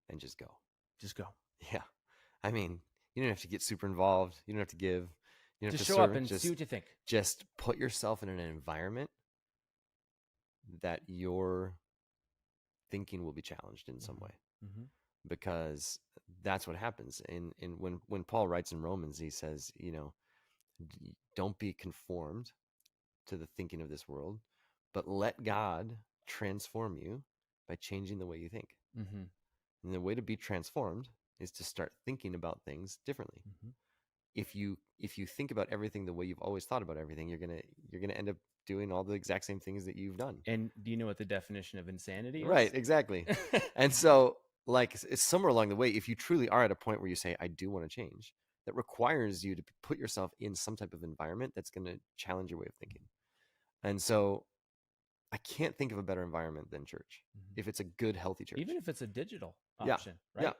and just go. Just go. Yeah. I mean, you don't have to get super involved. You don't have to give. You don't have just to show up and see what you think. Just put yourself in an environment that your thinking will be challenged in some way, because that's what happens. And when Paul writes in Romans, he says, don't be conformed to the thinking of this world, but let God transform you by changing the way you think. And the way to be transformed is to start thinking about things differently. If you think about everything the way you've always thought about everything, you're gonna end up doing all the exact same things that you've done. And do you know what the definition of insanity is? Right, exactly. And so, like, it's somewhere along the way, if you truly are at a point where you say, I do want to change, that requires you to put yourself in some type of environment that's going to challenge your way of thinking. And so I can't think of a better environment than church, if it's a good, healthy church. Even if it's a digital option, right? Yeah.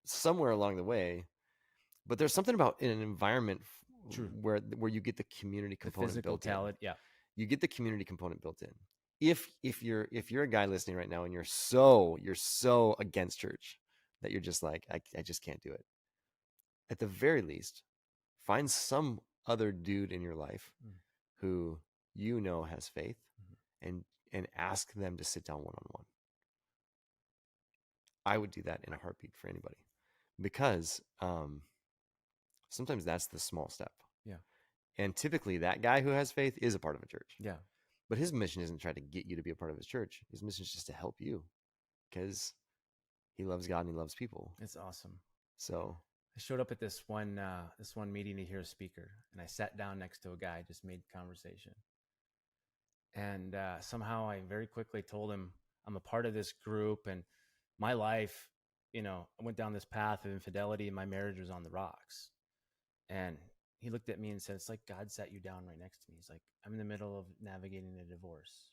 Somewhere along the way. But there's something about in an environment where you get the community component built in. Yeah. You get the community component built in. If you're a guy listening right now and you're so against church that you're just like, I just can't do it. At the very least, find some other dude in your life who has faith, and ask them to sit down one-on-one. I would do that in a heartbeat for anybody, because sometimes that's the small step. Yeah. And typically that guy who has faith is a part of a church. Yeah. But his mission isn't try to get you to be a part of his church. His mission is just to help you, because he loves God and he loves people. It's awesome. So I showed up at this one meeting to hear a speaker, and I sat down next to a guy, just made conversation. And somehow I very quickly told him I'm a part of this group, and my life, I went down this path of infidelity, and my marriage was on the rocks. And he looked at me and said, it's like God sat you down right next to me. He's like, I'm in the middle of navigating a divorce,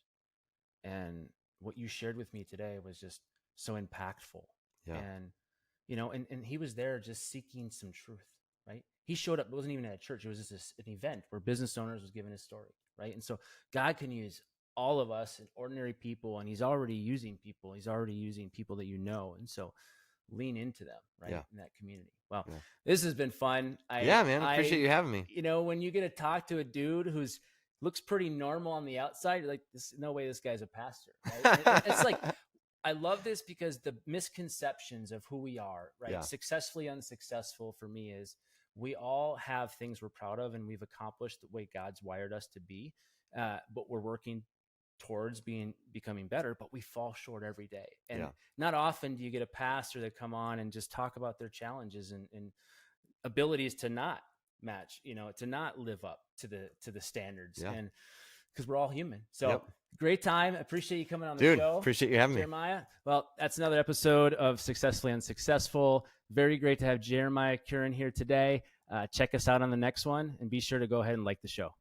and what you shared with me today was just so impactful. Yeah. And and he was there just seeking some truth, right? He showed up, it wasn't even at a church, it was just an event where business owners was giving his story, right? And so God can use all of us and ordinary people, and he's already using people that and so lean into them, right? Yeah. In that community. Well, This has been fun. Man, I appreciate you having me. When you get to talk to a dude who's looks pretty normal on the outside, you're like, no way this guy's a pastor, right? It's like, I love this because the misconceptions of who we are, right? Yeah. Successfully unsuccessful for me is we all have things we're proud of and we've accomplished the way God's wired us to be, but we're working towards becoming better, but we fall short every day. And not often do you get a pastor that come on and just talk about their challenges and abilities to not match, to not live up to the standards. And because we're all human. So great time. Appreciate you coming on the show. Appreciate you having Jeremiah. Well, that's another episode of Successfully Unsuccessful. Very great to have Jeremiah Curran here today. Check us out on the next one, and be sure to go ahead and like the show.